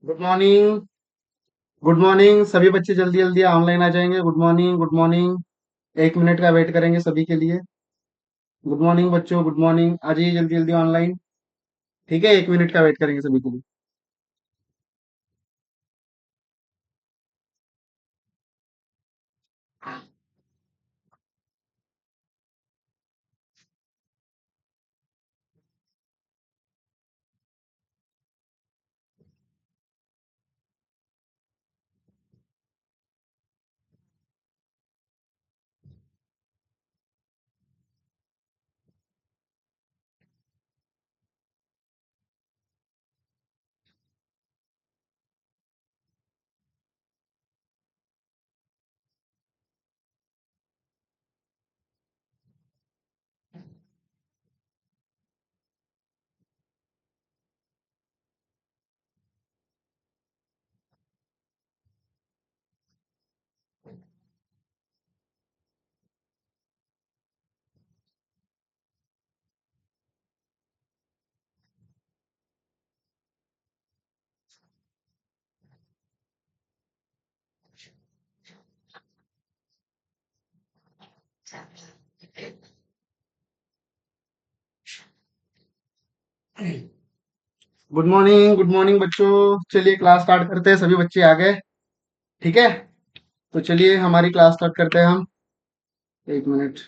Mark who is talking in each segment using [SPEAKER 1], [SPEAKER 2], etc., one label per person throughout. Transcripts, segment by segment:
[SPEAKER 1] Good morning. Good morning सभी बच्चे जल्दी जल्दी ऑनलाइन आ जाएंगे। Good morning, good morning. 1 minute का वेट करेंगे सभी के लिए। गुड मॉर्निंग बच्चों, गुड मॉर्निंग। आ जाइए जल्दी जल्दी ऑनलाइन। ठीक है, 1 मिनट का वेट करेंगे सभी के लिए। गुड मॉर्निंग बच्चों। चलिए क्लास स्टार्ट करते हैं, सभी बच्चे आ गए। ठीक है, तो चलिए हमारी क्लास स्टार्ट करते हैं हम। 1 मिनट।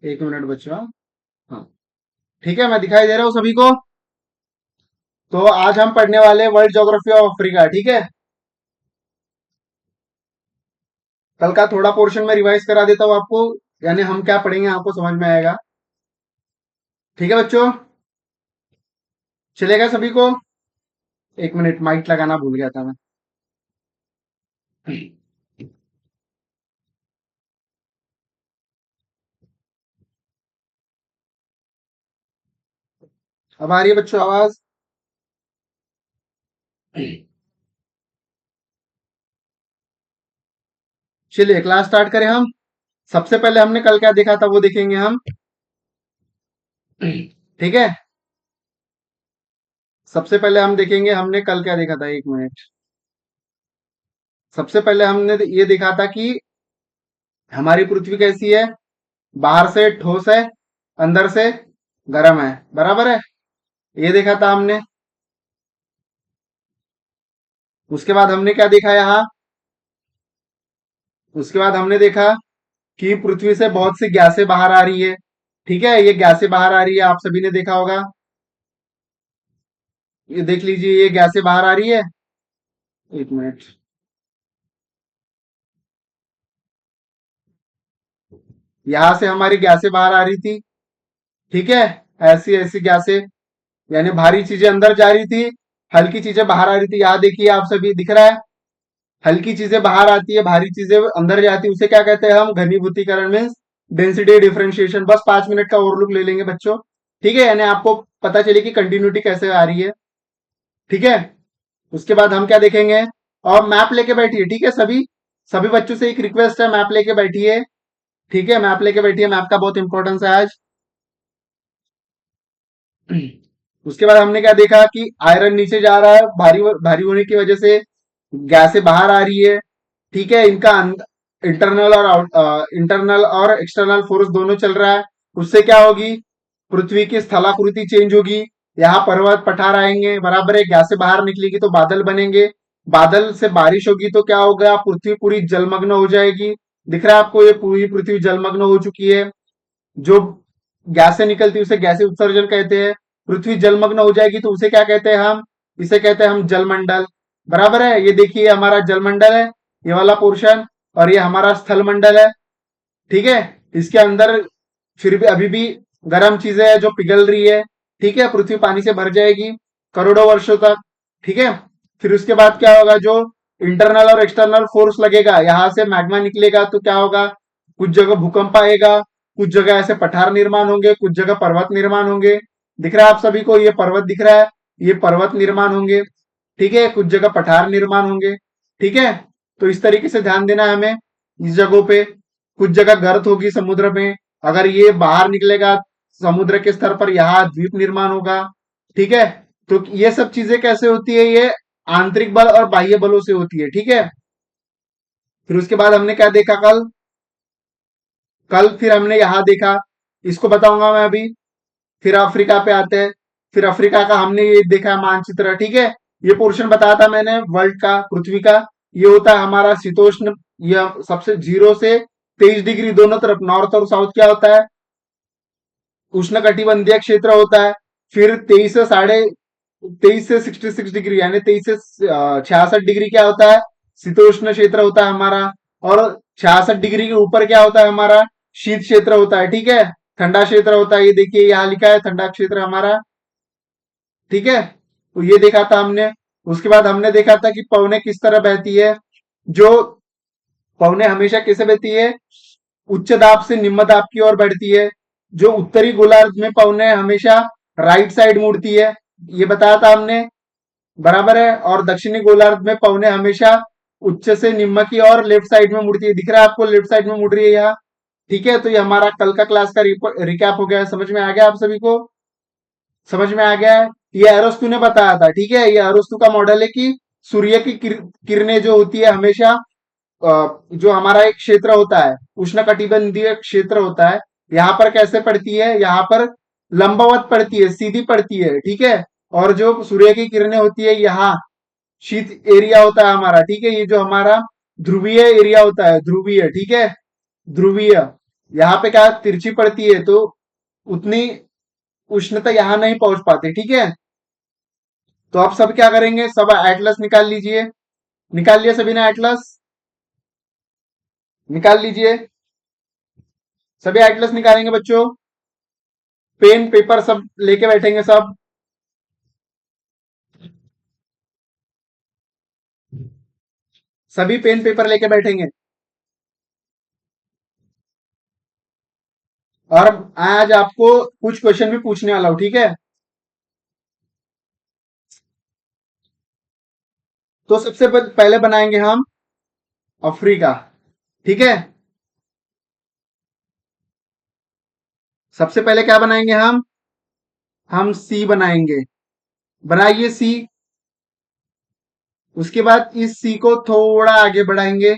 [SPEAKER 1] 1 मिनट बच्चों। हाँ हाँ, ठीक है, मैं दिखाई दे रहा हूँ सभी को। तो आज हम पढ़ने वाले वर्ल्ड ज्योग्राफी ऑफ अफ्रीका। ठीक है, कल का थोड़ा पोर्शन में रिवाइज करा देता हूँ आपको, यानी हम क्या पढ़ेंगे आपको समझ में आएगा। ठीक है बच्चों, चलेगा सभी को। 1 मिनट, माइक लगाना भूल गया था मैं। अब आ रही है बच्चों आवाज? चलिए क्लास स्टार्ट करें हम। सबसे पहले हमने कल क्या देखा था वो देखेंगे हम। ठीक है, सबसे पहले हम देखेंगे हमने कल क्या देखा था। 1 मिनट। सबसे पहले हमने ये देखा था कि हमारी पृथ्वी कैसी है। बाहर से ठोस है, अंदर से गर्म है, बराबर है। ये देखा था हमने। उसके बाद हमने क्या देखा यहाँ। उसके बाद हमने देखा कि पृथ्वी से बहुत सी गैसें बाहर आ रही है। ठीक है, ये गैसें बाहर आ रही है, आप सभी ने देखा होगा। ये देख लीजिए, ये गैसें बाहर आ रही है। 1 मिनट। यहां से हमारी गैसें बाहर आ रही थी। ठीक है, ऐसी ऐसी गैसें, यानी भारी चीजें अंदर जा रही थी, हल्की चीजें बाहर आ रही थी। यहाँ देखिए, आप सभी दिख रहा है। हल्की चीजें बाहर आती है, भारी चीजें अंदर जाती है, उसे क्या कहते हैं हम? घनीभूतीकरण मीन्स डेंसिटी डिफरेंशिएशन। बस 5 मिनट का ओवरलुक ले लेंगे बच्चों। ठीक है, यानी आपको पता चले कि कंटिन्यूटी कैसे आ रही है। ठीक है, उसके बाद हम क्या देखेंगे। और मैप लेके बैठिए, ठीक है सभी। सभी बच्चों से एक रिक्वेस्ट है, मैप लेके बैठिए। ठीक है, मैप लेके बैठिए, मैप का बहुत इंपॉर्टेंस है आज। उसके बाद हमने क्या देखा कि आयरन नीचे जा रहा है, भारी भारी होने की वजह से गैसें बाहर आ रही है। ठीक है, इनका इंटरनल और एक्सटर्नल फोर्स दोनों चल रहा है। उससे क्या होगी? पृथ्वी की स्थलाकृति चेंज होगी। यहाँ पर्वत पठार आएंगे, बराबर है। गैसें बाहर निकलेगी तो बादल बनेंगे। बादल से बारिश होगी तो क्या होगा? पृथ्वी पूरी जलमग्न हो जाएगी। दिख रहा है आपको? ये पूरी पृथ्वी जलमग्न हो चुकी है। जो गैसें निकलती है उसे गैसीय उत्सर्जन कहते हैं। पृथ्वी जलमग्न हो जाएगी तो उसे क्या कहते हैं हम? इसे कहते हैं हम जलमंडल। बराबर है, ये देखिए हमारा जलमंडल है, ये वाला पोर्शन। और ये हमारा स्थल मंडल है। ठीक है, इसके अंदर फिर भी अभी भी गर्म चीजें हैं जो पिघल रही है। ठीक है, पृथ्वी पानी से भर जाएगी करोड़ों वर्षों तक। ठीक है, फिर उसके बाद क्या होगा? जो इंटरनल और एक्सटर्नल फोर्स लगेगा, यहां से मैग्मा निकलेगा तो क्या होगा? कुछ जगह भूकंप आएगा, कुछ जगह ऐसे पठार निर्माण होंगे, कुछ जगह पर्वत निर्माण होंगे। दिख रहा है आप सभी को? ये पर्वत दिख रहा है, ये पर्वत निर्माण होंगे। ठीक है, कुछ जगह पठार निर्माण होंगे। ठीक है, तो इस तरीके से ध्यान देना है हमें इस जगहों पे। कुछ जगह गर्त होगी समुद्र में, अगर ये बाहर निकलेगा समुद्र के स्तर पर, यहाँ द्वीप निर्माण होगा। ठीक है, तो ये सब चीजें कैसे होती है, ये आंतरिक बल और बाह्य बलों से होती है। ठीक है, फिर उसके बाद हमने क्या देखा कल, फिर हमने यहाँ देखा, इसको बताऊंगा मैं अभी। फिर अफ्रीका पे आते हैं, फिर अफ्रीका का हमने ये देखा है मानचित्र। ठीक है, ये पोर्शन बताया था मैंने वर्ल्ड का, पृथ्वी का। ये होता है हमारा शीतोष्ण, ये सबसे 0 से 23 डिग्री दोनों तरफ, नॉर्थ और साउथ क्या होता है, उष्ण कटिबंधीय क्षेत्र होता है। फिर 23 से 66 डिग्री यानी 23 से 66 डिग्री क्या होता है, शीतोष्ण क्षेत्र होता है हमारा। और 66 डिग्री के ऊपर क्या होता है हमारा, शीत क्षेत्र होता है। ठीक है, ठंडा क्षेत्र होता है, ये देखिए यहाँ लिखा है ठंडा क्षेत्र हमारा। ठीक है, तो ये देखा था हमने। उसके बाद हमने देखा था कि पवनें किस तरह बहती है। जो पवनें हमेशा कैसे बहती है, उच्च दाब से निम्न दाब की ओर बढ़ती है। जो उत्तरी गोलार्ध में पवनें हमेशा राइट साइड मुड़ती है, ये बताया था हमने, बराबर है। और दक्षिणी गोलार्ध में पवनें हमेशा उच्च से निम्न की ओर लेफ्ट साइड में मुड़ती है। दिख रहा है आपको, लेफ्ट साइड में मुड़ रही है यहाँ। ठीक है, तो ये हमारा कल का क्लास का रिकैप हो गया है। समझ में आ गया आप सभी को, समझ में आ गया है। ये अरस्तु ने बताया था। ठीक है, ये अरस्तु का मॉडल है कि सूर्य की किरणें जो होती है हमेशा जो हमारा एक क्षेत्र होता है, उष्ण कटिबंधीय क्षेत्र होता है, यहाँ पर कैसे पड़ती है, यहाँ पर लंबवत पड़ती है, सीधी पड़ती है। ठीक है, और जो सूर्य की किरणें होती है यहाँ शीत एरिया होता है हमारा। ठीक है, ये जो हमारा ध्रुवीय एरिया होता है, ध्रुवीय, ठीक है, ध्रुवीय, यहाँ पे क्या तिरछी पड़ती है, तो उतनी उष्णता यहाँ नहीं पहुंच पाती। ठीक है, तो आप सब क्या करेंगे, सब एटलस निकाल लीजिए। निकाल लिया सभी ने एटलस, निकाल लीजिए। सभी एटलस निकालेंगे बच्चों, पेन पेपर सब लेके बैठेंगे सब। सभी पेन पेपर लेके बैठेंगे। और आज आपको कुछ क्वेश्चन भी पूछने वाला हूं। ठीक है, तो सबसे पहले बनाएंगे हम अफ्रीका। ठीक है, सबसे पहले क्या बनाएंगे हम सी बनाएंगे। बनाइए सी। उसके बाद इस सी को थोड़ा आगे बढ़ाएंगे।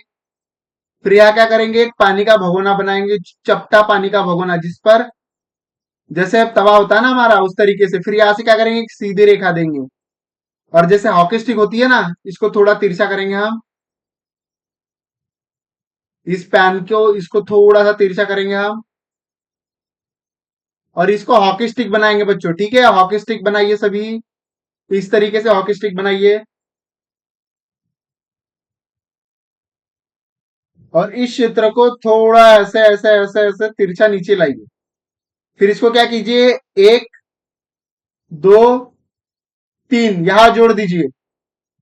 [SPEAKER 1] फिर यहाँ क्या करेंगे, एक पानी का भगोना बनाएंगे, चपटा पानी का भगोना, जिस पर जैसे अब तवा होता है ना हमारा, उस तरीके से। फिर यहाँ से क्या करेंगे, एक सीधी रेखा देंगे। और जैसे हॉकी स्टिक होती है ना, इसको थोड़ा तिरछा करेंगे हम। इस पैन को, इसको थोड़ा सा तिरछा करेंगे हम, और इसको हॉकी स्टिक बनाएंगे बच्चों। ठीक है, हॉकी स्टिक बनाइए सभी, इस तरीके से हॉकी स्टिक बनाइए। और इस क्षेत्र को थोड़ा ऐसे ऐसे ऐसे ऐसे तिरछा नीचे लाइए। फिर इसको क्या कीजिए, 1 2 3 यहां जोड़ दीजिए।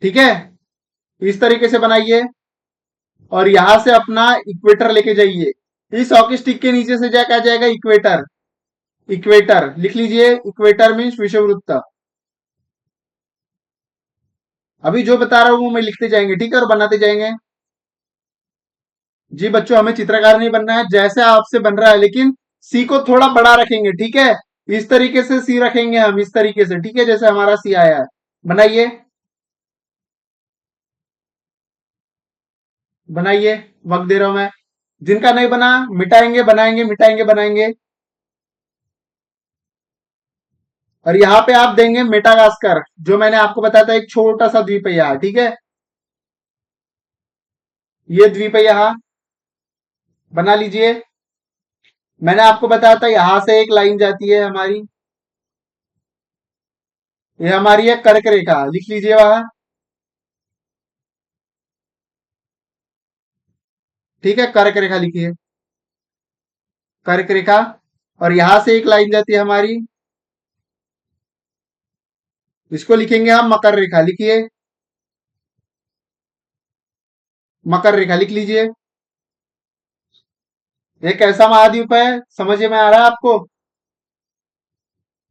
[SPEAKER 1] ठीक है, इस तरीके से बनाइए। और यहां से अपना इक्वेटर लेके जाइए। इस हॉकी स्टिक के नीचे से क्या जाएगा, इक्वेटर। इक्वेटर लिख लीजिए, इक्वेटर मीन्स विषुववृत्त। अभी जो बता रहा हूं वो मैं लिखते जाएंगे, ठीक है, और बनाते जाएंगे। जी बच्चों, हमें चित्रकार नहीं बनना है, जैसे आपसे बन रहा है, लेकिन सी को थोड़ा बड़ा रखेंगे। ठीक है, इस तरीके से सी रखेंगे हम, इस तरीके से। ठीक है, जैसे हमारा सी आया है। बनाइए, बनाइए, वक्त दे रहा हूं मैं। जिनका नहीं बना मिटाएंगे, बनाएंगे, मिटाएंगे, बनाएंगे। और यहाँ पे आप देंगे मेटागास्कर, जो मैंने आपको बताया था, एक छोटा सा द्वीप है यहाँ। ठीक है, ये द्वीप है यहाँ, बना लीजिए। मैंने आपको बताया था यहां से एक लाइन जाती है हमारी, ये हमारी है कर्क रेखा, लिख लीजिए वहां। ठीक है, कर्क रेखा लिखिए, कर्क रेखा। और यहां से एक लाइन जाती है हमारी, इसको लिखेंगे हम मकर रेखा, लिखिए, मकर रेखा लिख लीजिए। ये कैसा महाद्वीप है, समझ में आ रहा है आपको,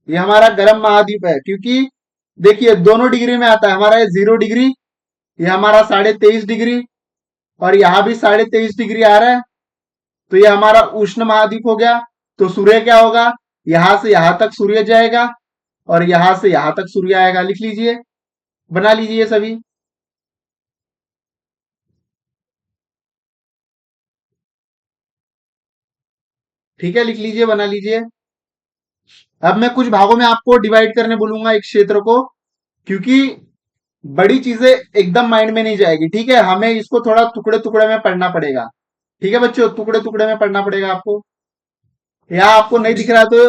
[SPEAKER 1] ये हमारा गर्म महाद्वीप है, क्योंकि देखिए दोनों डिग्री में आता है हमारा, ये 0 डिग्री, ये हमारा 23.5 डिग्री। और यहाँ भी 23.5 डिग्री आ रहा है, तो ये हमारा उष्ण महाद्वीप हो गया। तो सूर्य क्या होगा, यहां से यहां तक सूर्य जाएगा और यहां से यहां तक सूर्य आएगा। लिख लीजिए, बना लीजिए सभी। ठीक है, लिख लीजिए, बना लीजिए। अब मैं कुछ भागों में आपको डिवाइड करने बोलूंगा एक क्षेत्र को, क्योंकि बड़ी चीजें एकदम माइंड में नहीं जाएगी। ठीक है, हमें इसको थोड़ा टुकड़े टुकड़े में पढ़ना पड़ेगा। ठीक है बच्चों, टुकड़े टुकड़े में पढ़ना पड़ेगा आपको। यहाँ आपको नहीं दिख रहा तो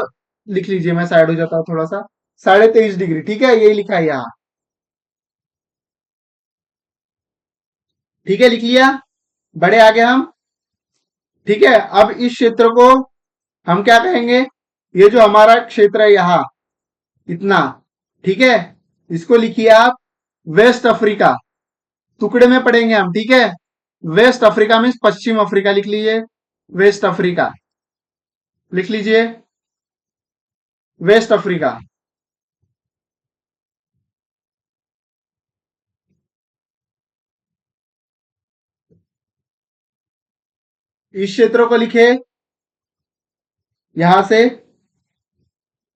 [SPEAKER 1] लिख लीजिए, मैं साइड हो जाता हूँ थोड़ा सा। 23.5 डिग्री, ठीक है, यही लिखा है यहाँ। ठीक है, लिख लिया, बड़े आगे हम। ठीक है, अब इस क्षेत्र को हम क्या कहेंगे, ये जो हमारा क्षेत्र है यहाँ इतना, ठीक है, इसको लिखिए आप वेस्ट अफ्रीका। टुकड़े में पढ़ेंगे हम, ठीक है। वेस्ट अफ्रीका मीन्स पश्चिम अफ्रीका, लिख लीजिए, वेस्ट अफ्रीका। लिख लीजिए, वेस्ट अफ्रीका। इस क्षेत्र को लिखे यहां से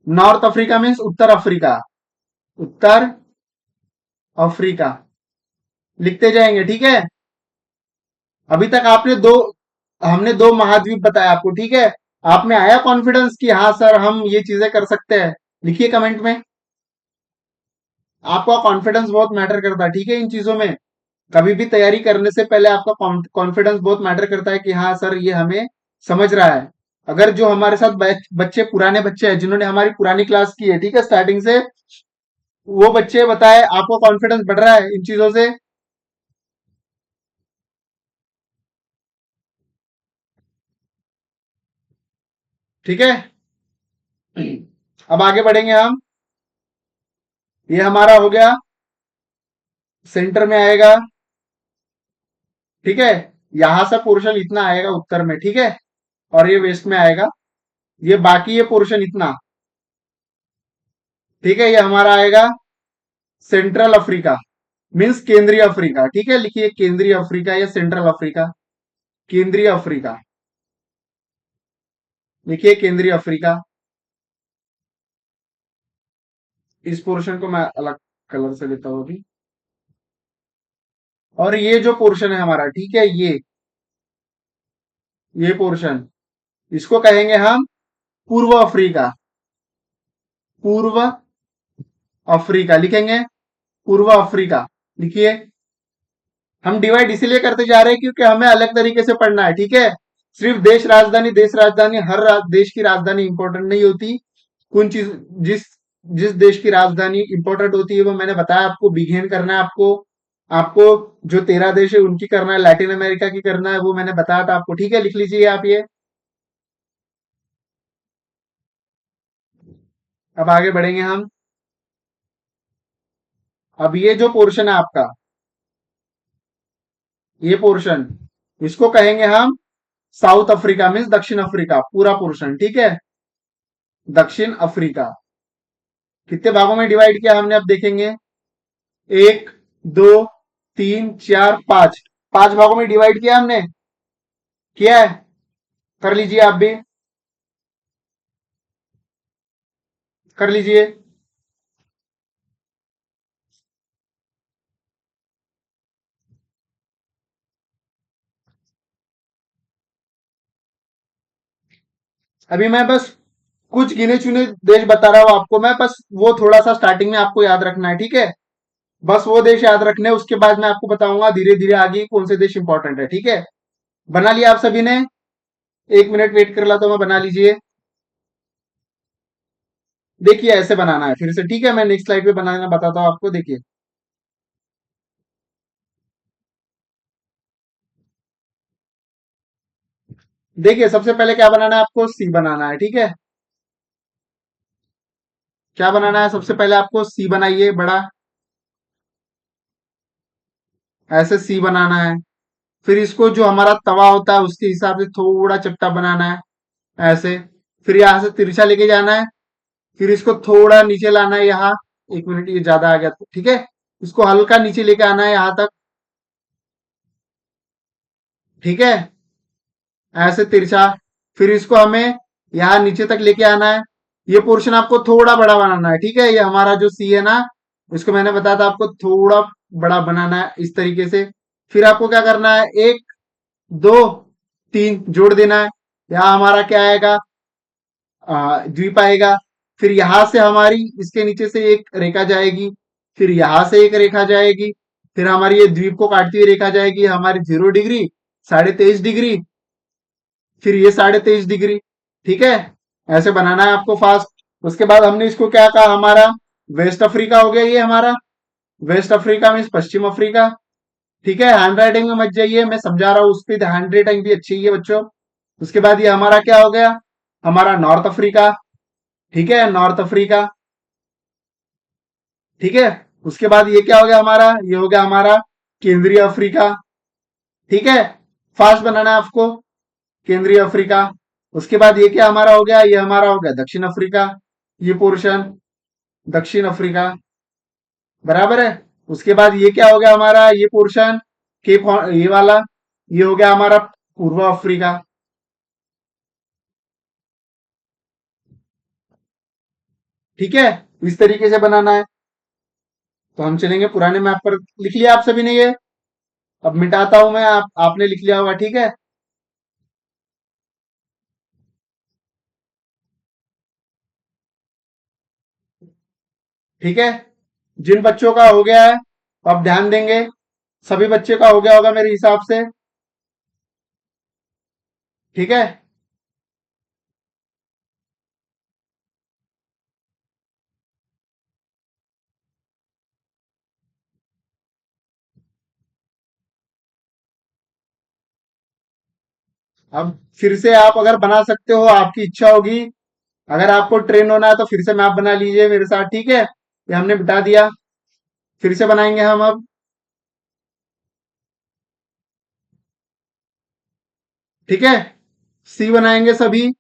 [SPEAKER 1] नॉर्थ अफ्रीका मीन्स उत्तर अफ्रीका, उत्तर अफ्रीका लिखते जाएंगे। ठीक है, अभी तक आपने दो, हमने दो महाद्वीप बताया आपको। ठीक है, आप में आया कॉन्फिडेंस कि हाँ सर हम ये चीजें कर सकते हैं। लिखिए कमेंट में, आपका कॉन्फिडेंस बहुत मैटर करता है। ठीक है, इन चीजों में कभी भी तैयारी करने से पहले आपका कॉन्फिडेंस बहुत मैटर करता है कि हाँ सर ये हमें समझ रहा है। अगर जो हमारे साथ बच्चे पुराने बच्चे हैं जिन्होंने हमारी पुरानी क्लास की है, ठीक है, स्टार्टिंग से, वो बच्चे बताए आपको कॉन्फिडेंस बढ़ रहा है इन चीजों से। ठीक है, अब आगे बढ़ेंगे हम। ये हमारा हो गया, सेंटर में आएगा। ठीक है, यहां से पोर्शन इतना आएगा उत्तर में। ठीक है, और ये वेस्ट में आएगा, ये बाकी ये पोर्शन इतना। ठीक है, ये हमारा आएगा सेंट्रल अफ्रीका, मीन्स केंद्रीय अफ्रीका। ठीक है, लिखिए केंद्रीय अफ्रीका या सेंट्रल अफ्रीका। केंद्रीय अफ्रीका, लिखिए केंद्रीय अफ्रीका। इस पोर्शन को मैं अलग कलर से लेता हूं अभी। और ये जो पोर्शन है हमारा, ठीक है, ये पोर्शन, इसको कहेंगे हम पूर्व अफ्रीका। पूर्व अफ्रीका लिखेंगे, पूर्व अफ्रीका। लिखिए, हम डिवाइड इसीलिए करते जा रहे हैं क्योंकि हमें अलग तरीके से पढ़ना है। ठीक है, सिर्फ देश राजधानी, हर देश की राजधानी इंपॉर्टेंट नहीं होती। कौन चीज, जिस जिस देश की राजधानी इंपॉर्टेंट होती है वो मैंने बताया आपको, बिगेन करना है आपको। आपको जो 13 देश है उनकी करना है, लैटिन अमेरिका की करना है, वो मैंने बताया था आपको। ठीक है, लिख लीजिए आप ये। अब आगे बढ़ेंगे हम। अब ये जो पोर्शन है आपका, ये पोर्शन, इसको कहेंगे हम साउथ अफ्रीका मीन्स दक्षिण अफ्रीका, पूरा पोर्शन। ठीक है, दक्षिण अफ्रीका। कितने भागों में डिवाइड किया हमने, अब देखेंगे। एक, दो, तीन, चार, पांच, 5 भागों में डिवाइड किया हमने, किया है। कर लीजिए आप भी, कर लीजिए। अभी मैं बस कुछ गिने चुने देश बता रहा हूं आपको, मैं बस वो थोड़ा सा स्टार्टिंग में आपको याद रखना है। ठीक है, बस वो देश याद रखने हैं, उसके बाद मैं आपको बताऊंगा धीरे धीरे आगे कौन से देश इंपॉर्टेंट है। ठीक है, बना लिया आप सभी ने? 1 मिनट वेट कर ला तो मैं, बना लीजिए। देखिए ऐसे बनाना है फिर से। ठीक है, मैं नेक्स्ट स्लाइड पे बनाना बताता हूं आपको, देखिए। देखिए सबसे पहले क्या बनाना है आपको, सी बनाना है। ठीक है, क्या बनाना है, सबसे पहले आपको सी बनाइए बड़ा, ऐसे सी बनाना है। फिर इसको जो हमारा तवा होता है उसके हिसाब से थोड़ा चपटा बनाना है, ऐसे। फिर यहां से तिरछा लेके जाना है, फिर इसको थोड़ा नीचे लाना है यहाँ। 1 मिनट, ये ज्यादा आ गया। ठीक है, इसको हल्का नीचे लेके आना है यहाँ तक। ठीक है, ऐसे तिरछा। फिर इसको हमें यहाँ नीचे तक लेके आना है। ये पोर्शन आपको थोड़ा बड़ा बनाना है, ठीक है। ये हमारा जो सी है ना, इसको मैंने बताया था आपको थोड़ा बड़ा बनाना है इस तरीके से। फिर आपको क्या करना है, एक, दो, तीन जोड़ देना है। यहाँ हमारा क्या आएगा, द्वीप आएगा। फिर यहां से हमारी इसके नीचे से एक रेखा जाएगी, फिर यहां से एक रेखा जाएगी, फिर हमारी ये द्वीप को काटती हुई रेखा जाएगी हमारी 0 डिग्री, 23.5 डिग्री, फिर ये 23.5 डिग्री। ठीक है, ऐसे बनाना है आपको फास्ट। उसके बाद हमने इसको क्या कहा, हमारा वेस्ट अफ्रीका हो गया ये हमारा। वेस्ट अफ्रीका मीन्स पश्चिम अफ्रीका। ठीक है, हैंड राइटिंग में मत जाइए, मैं समझा रहा हूं, उस पर हैंड राइटिंग भी अच्छी है बच्चों। उसके बाद ये हमारा क्या हो गया, हमारा नॉर्थ अफ्रीका। ठीक है, नॉर्थ अफ्रीका। ठीक है, उसके बाद ये क्या हो गया हमारा, ये हो गया हमारा केंद्रीय अफ्रीका। ठीक है, फास्ट बनाना है आपको, केंद्रीय अफ्रीका। उसके बाद ये क्या हमारा हो गया, ये हमारा हो गया दक्षिण अफ्रीका, ये पोर्शन दक्षिण अफ्रीका, बराबर है। उसके बाद ये क्या हो गया हमारा, ये पोर्शन केप ये वाला, ये हो गया हमारा पूर्व अफ्रीका। ठीक है, इस तरीके से बनाना है। तो हम चलेंगे पुराने मैप पर। लिख लिया आप सभी ने ये, अब मिटाता हूं मैं, आपने लिख लिया होगा, ठीक है। ठीक है, जिन बच्चों का हो गया है अब ध्यान देंगे, सभी बच्चे का हो गया होगा मेरे हिसाब से। ठीक है, अब फिर से आप अगर बना सकते हो, आपकी इच्छा होगी, अगर आपको ट्रेन होना है तो फिर से मैप बना लीजिए मेरे साथ। ठीक है, ये हमने बिठा दिया, फिर से बनाएंगे हम अब। ठीक है, सी बनाएंगे सभी,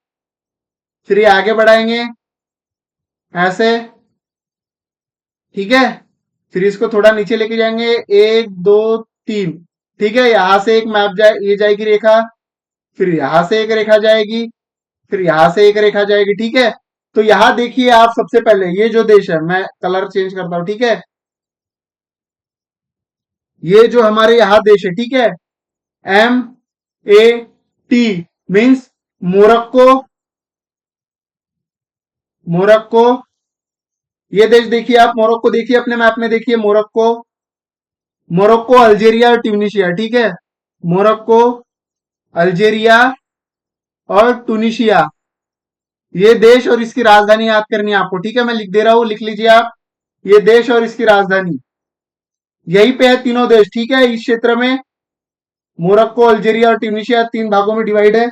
[SPEAKER 1] फिर ये आगे बढ़ाएंगे ऐसे। ठीक है, फिर इसको थोड़ा नीचे लेके जाएंगे, एक, दो, तीन। ठीक है, यहां से एक मैप जाए, ये जाएगी रेखा, फिर यहां से एक रेखा जाएगी, फिर यहां से एक रेखा जाएगी। ठीक है, तो यहां देखिए आप, सबसे पहले ये जो देश है, मैं कलर चेंज करता हूं, ठीक है। ये जो हमारे यहां देश है, ठीक है, MAT मीन्स मोरक्को। मोरक्को, ये देश देखिए आप, मोरक्को देखिए अपने मैप में, देखिए मोरक्को। मोरक्को, अल्जीरिया और ट्यूनिशिया। ठीक है, मोरक्को, अल्जीरिया और टूनिशिया, ये देश और इसकी राजधानी याद करनी है आपको। ठीक है, मैं लिख दे रहा हूं, लिख लीजिए आप, ये देश और इसकी राजधानी, यहीं पे है तीनों देश। ठीक है, इस क्षेत्र में मोरक्को, अल्जीरिया और ट्यूनिशिया तीन भागों में डिवाइड है।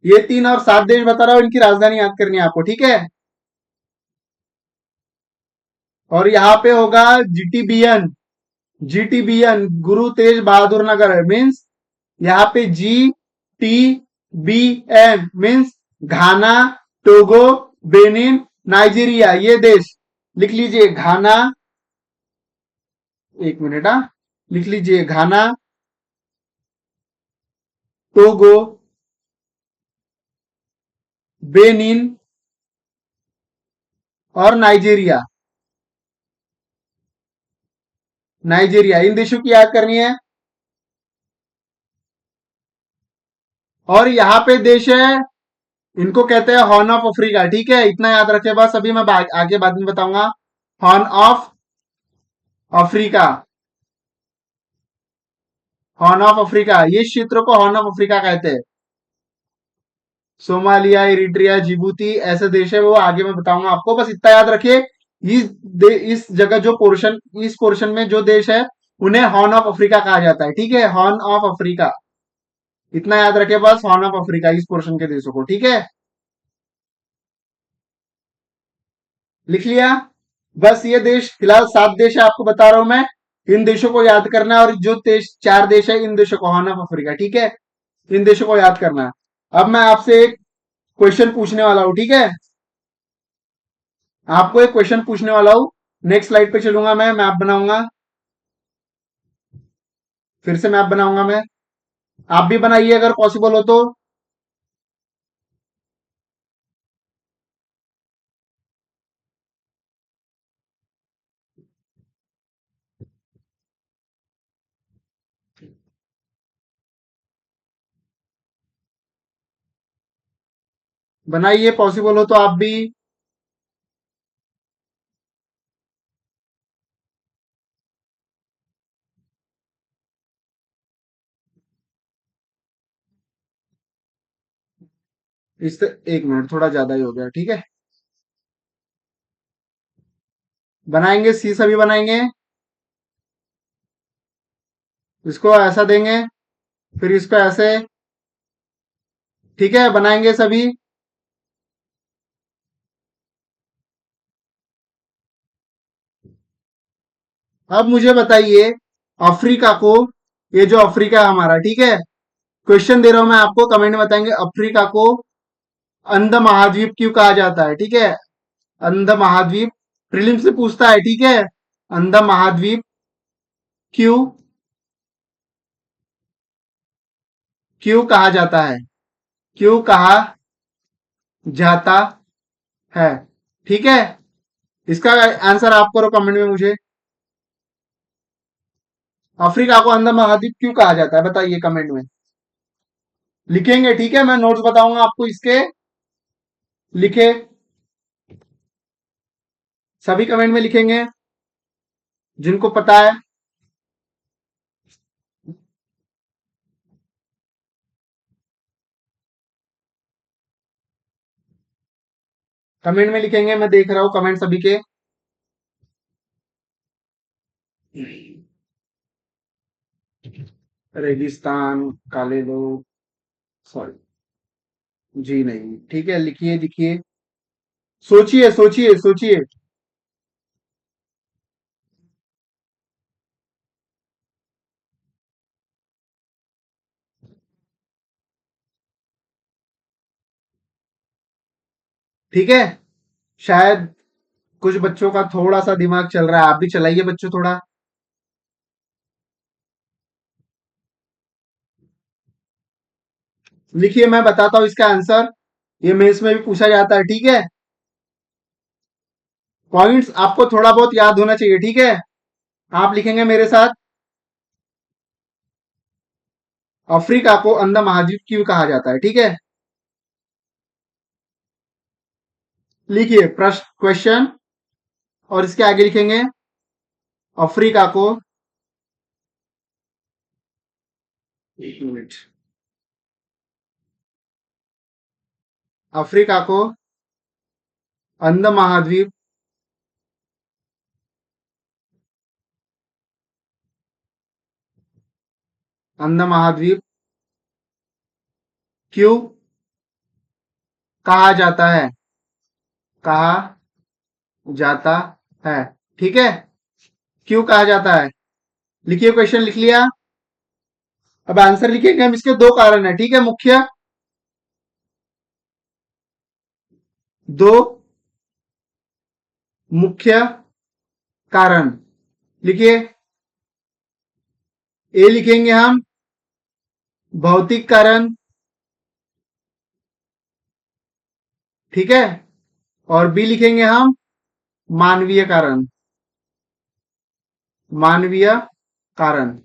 [SPEAKER 1] ये तीन और सात देश बता रहा हूं, इनकी राजधानी याद करनी है आपको। ठीक है, और यहाँ पे होगा GTBN। GTBN गुरु तेज बहादुर नगर है, मीन्स यहाँ पे GTBN मीन्स घाना, टोगो, बेनिन, नाइजीरिया, ये देश लिख लीजिए। घाना, एक मिनट, लिख लीजिए, घाना, टोगो, बेनिन और नाइजीरिया। नाइजीरिया, इन देशों की याद करनी है। और यहाँ पे देश है, इनको कहते हैं हॉर्न ऑफ अफ्रीका। ठीक है, इतना याद रखे बस, अभी मैं आगे बाद में बताऊंगा। Horn of Africa, horn of Africa, ये क्षेत्र को हॉर्न ऑफ अफ्रीका कहते हैं। सोमालिया, इरिट्रिया, जिबूती ऐसे देश है, वो आगे मैं बताऊंगा आपको, बस इतना याद रखिए। इस जगह जो पोर्शन, इस पोर्शन में जो देश है, उन्हें हॉर्न ऑफ अफ्रीका कहा जाता है। ठीक है, हॉर्न ऑफ अफ्रीका, इतना याद रखे बस, हॉर्न ऑफ अफ्रीका, इस पोर्शन के देशों को। ठीक है, लिख लिया। बस ये देश, फिलहाल सात देश है आपको बता रहा हूं मैं, इन देशों को याद करना है। और जो देश, चार देश है, इन देशों को, हॉर्न ऑफ अफ्रीका। ठीक है, इन देशों को याद करना है। अब मैं आपसे एक क्वेश्चन पूछने वाला हूं, ठीक है। आपको एक क्वेश्चन पूछने वाला हूं, नेक्स्ट स्लाइड पे चलूंगा, मैं मैप बनाऊंगा, फिर से मैप बनाऊंगा मैं। आप भी बनाइए अगर पॉसिबल हो तो। बनाइए पॉसिबल हो तो आप भी। एक मिनट, थोड़ा ज्यादा ही हो गया, ठीक है। बनाएंगे, सी सभी बनाएंगे, इसको ऐसा देंगे, फिर इसको ऐसे, ठीक है, बनाएंगे सभी। अब मुझे बताइए, अफ्रीका को, ये जो अफ्रीका है हमारा, ठीक है, क्वेश्चन दे रहा हूं मैं आपको, कमेंट में बताएंगे अफ्रीका को अंध महाद्वीप क्यों कहा जाता है, ठीक है। अंध महाद्वीप, प्रीलिम से पूछता है, ठीक है। अंध महाद्वीप क्यों, क्यों कहा जाता है, क्यों कहा जाता है, ठीक है। इसका आंसर आप करो कमेंट में मुझे। अफ्रीका को अंध महाद्वीप क्यों कहा जाता है, बताइए कमेंट में। लिखेंगे, ठीक है, मैं नोट्स बताऊंगा आपको इसके। लिखे, सभी कमेंट में लिखेंगे जिनको पता है। कमेंट में लिखेंगे, मैं देख रहा हूं कमेंट सभी के। रेगिस्तान, काले लोग, सॉरी, जी नहीं, ठीक है, लिखिए लिखिए, सोचिए सोचिए सोचिए। ठीक है, शायद कुछ बच्चों का थोड़ा सा दिमाग चल रहा है, आप भी चलाइए बच्चों थोड़ा। लिखिए, मैं बताता हूं इसका आंसर, ये मेंस में भी पूछा जाता है, ठीक है। पॉइंट्स आपको थोड़ा बहुत याद होना चाहिए, ठीक है। आप लिखेंगे मेरे साथ, अफ्रीका को अंधा महाद्वीप क्यों कहा जाता है, ठीक है। लिखिए प्रश्न, क्वेश्चन, और इसके आगे लिखेंगे अफ्रीका को, एक मिनट, अफ्रीका को अंध महाद्वीप अंध महाद्वीप क्यों कहा जाता है, कहा जाता है, ठीक है। क्यों कहा जाता है, लिखिए, क्वेश्चन लिख लिया। अब आंसर लिखेंगे हम, इसके दो कारण है, ठीक है, मुख्य, दो मुख्य कारण। लिखिए, ए लिखेंगे हम भौतिक कारण, ठीक है, और बी लिखेंगे हम मानवीय कारण, मानवीय कारण।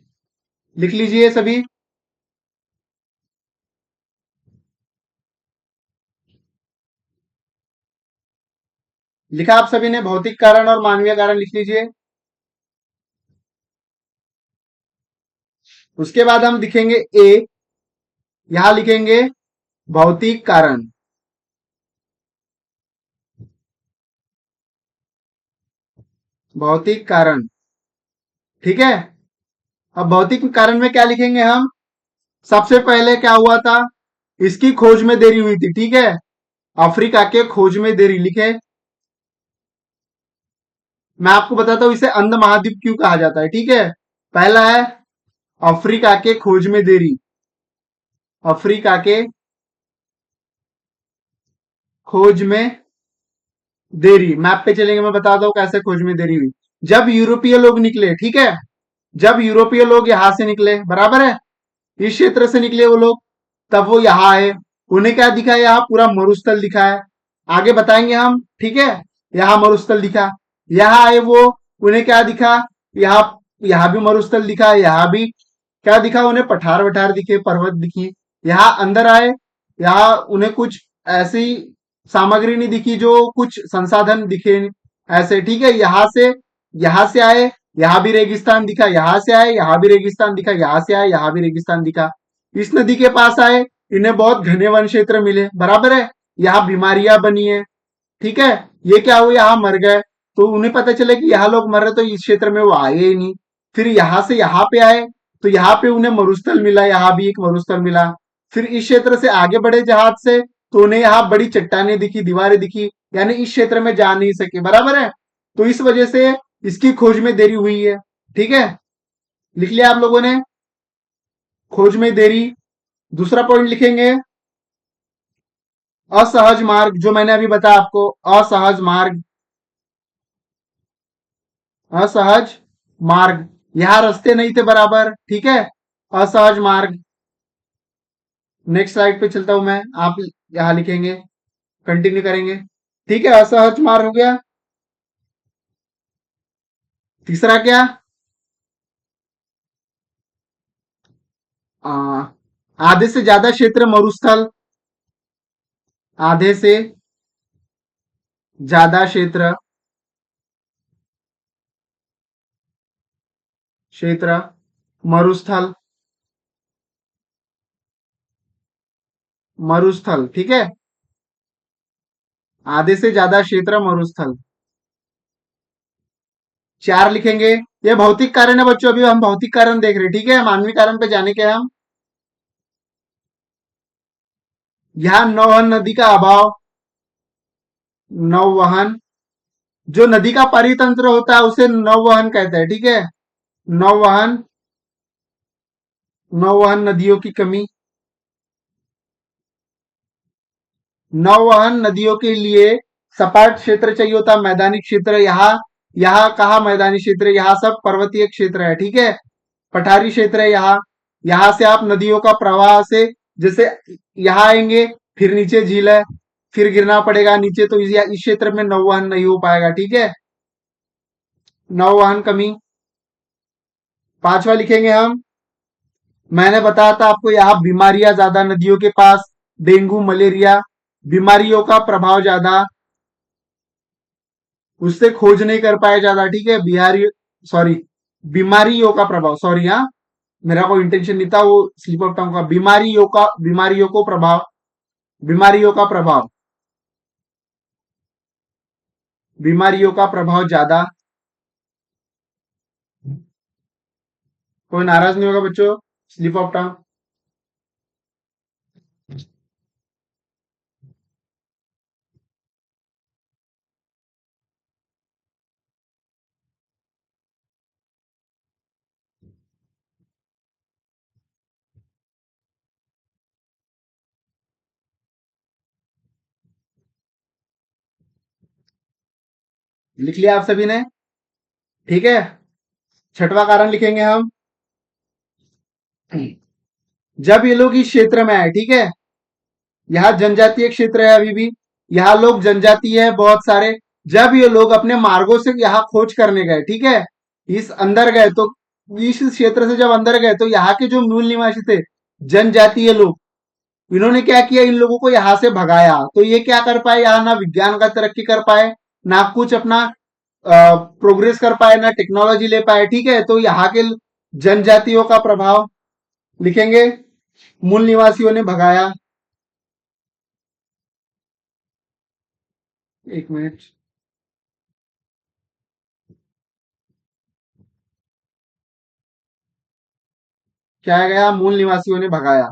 [SPEAKER 1] लिख लीजिए सभी। लिखा आप सभी ने, भौतिक कारण और मानवीय कारण लिख लीजिए। उसके बाद हम लिखेंगे ए, यहां लिखेंगे भौतिक कारण, भौतिक कारण, ठीक है। अब भौतिक कारण में क्या लिखेंगे हम, सबसे पहले क्या हुआ था, इसकी खोज में देरी हुई थी, ठीक है। अफ्रीका के खोज में देरी लिखे। मैं आपको बताता हूं इसे अंध महाद्वीप क्यों कहा जाता है, ठीक है। पहला है अफ्रीका के खोज में देरी, अफ्रीका के खोज में देरी, मैप पे चलेंगे, मैं बताता हूँ कैसे खोज में देरी हुई। जब यूरोपीय लोग निकले, ठीक है, जब यूरोपीय लोग यहां से निकले, बराबर है, इस क्षेत्र से निकले वो लोग, तब वो यहाँ आए, उन्हें क्या दिखा, यहाँ पूरा मरुस्थल दिखा है। आगे बताएंगे हम, ठीक है, यहाँ मरुस्थल दिखा, यहाँ आए वो, उन्हें क्या दिखा, यहाँ, यहाँ भी मरुस्थल दिखा, यहाँ भी क्या दिखा उन्हें, पठार वठार दिखे, पर्वत दिखी। यहाँ अंदर आए, यहाँ उन्हें कुछ ऐसी सामग्री नहीं दिखी, जो कुछ संसाधन दिखे ऐसे, ठीक है। यहाँ से आए, यहाँ भी रेगिस्तान दिखा, यहाँ से आए, यहाँ भी रेगिस्तान दिखा, यहाँ से आए, यहाँ भी रेगिस्तान दिखा। इस नदी के पास आए, इन्हें बहुत घने वन क्षेत्र मिले, बराबर है, यहाँ बीमारियां बनी है, ठीक है, ये क्या हुआ, यहाँ मर गए। तो उन्हें पता चला कि यहाँ लोग मर रहे, तो इस क्षेत्र में वो आए ही नहीं। फिर यहाँ से यहाँ पे आए, तो यहाँ पे उन्हें मरुस्थल मिला, यहाँ भी एक मरुस्थल मिला। फिर इस क्षेत्र से आगे बढ़े जहाज से, तो उन्हें यहाँ बड़ी चट्टानें दिखी, दीवारें दिखी, यानी इस क्षेत्र में जा नहीं सके, बराबर है। तो इस वजह से इसकी खोज में देरी हुई है, ठीक है, लिख लिया आप लोगों ने, खोज में देरी। दूसरा पॉइंट लिखेंगे, असहज मार्ग, जो मैंने अभी बताया आपको, असहज मार्ग, असहज मार्ग, यहां रास्ते नहीं थे बराबर, ठीक है, असहज मार्ग। नेक्स्ट स्लाइड पे चलता हूं मैं, आप यहां लिखेंगे, कंटिन्यू करेंगे, ठीक है, असहज मार्ग हो गया। तीसरा क्या, आ, आधे से ज्यादा क्षेत्र मरुस्थल, आधे से ज्यादा क्षेत्र, क्षेत्र मरुस्थल, मरुस्थल, ठीक है, आधे से ज्यादा क्षेत्र मरुस्थल। चार लिखेंगे, ये भौतिक कारण है बच्चों, अभी हम भौतिक कारण देख रहे हैं, ठीक है, मानवीय कारण पे जाने के हम। यहाँ नौवहन नदी का अभाव, नौवहन, जो नदी का परितंत्र होता है उसे नौवहन कहते हैं, ठीक है, नौवहन, नौवहन नदियों की कमी, नौवहन नदियों के लिए सपाट क्षेत्र चाहिए होता, मैदानी क्षेत्र, यहाँ, यहाँ कहा मैदानी क्षेत्र, यहाँ सब पर्वतीय क्षेत्र है, ठीक है, पठारी क्षेत्र है यहाँ। यहाँ से आप नदियों का प्रवाह से, जैसे यहाँ आएंगे, फिर नीचे झील है, फिर गिरना पड़ेगा नीचे, तो इस क्षेत्र में नौवहन नहीं हो पाएगा, ठीक है, नौवहन कमी। पांचवा लिखेंगे हम, मैंने बताया था आपको, यहाँ बीमारियां ज्यादा नदियों के पास, डेंगू मलेरिया, बीमारियों का प्रभाव ज्यादा, उससे खोज नहीं कर पाए ज्यादा, ठीक है, बिहारी, सॉरी, बीमारियों का प्रभाव, सॉरी, हाँ, मेरा कोई इंटेंशन नहीं था, वो स्लिप ऑफ टंग का, बीमारियों को प्रभाव, बीमारियों का प्रभाव, बीमारियों का प्रभाव ज्यादा। कोई नाराज नहीं होगा बच्चों, स्लिप ऑफ टंग। लिख लिया आप सभी ने, ठीक है। छठवां कारण लिखेंगे हम, जब ये लोग इस क्षेत्र में आए, ठीक है, यहाँ जनजातीय क्षेत्र है अभी भी, यहाँ लोग जनजातीय है बहुत सारे। जब ये लोग अपने मार्गों से यहाँ खोज करने गए, ठीक है, इस अंदर गए, तो इस क्षेत्र से जब अंदर गए, तो यहाँ के जो मूल निवासी थे, जनजातीय लोग, इन्होंने क्या किया, इन लोगों को यहाँ से भगाया, तो ये क्या कर पाए, यहाँ ना विज्ञान का तरक्की कर पाए, ना कुछ अपना प्रोग्रेस कर पाए, ना टेक्नोलॉजी ले पाए, ठीक है, तो यहाँ के जनजातियों का प्रभाव लिखेंगे, मूल निवासियों ने भगाया। एक मिनट, क्या गया, मूल निवासियों ने भगाया।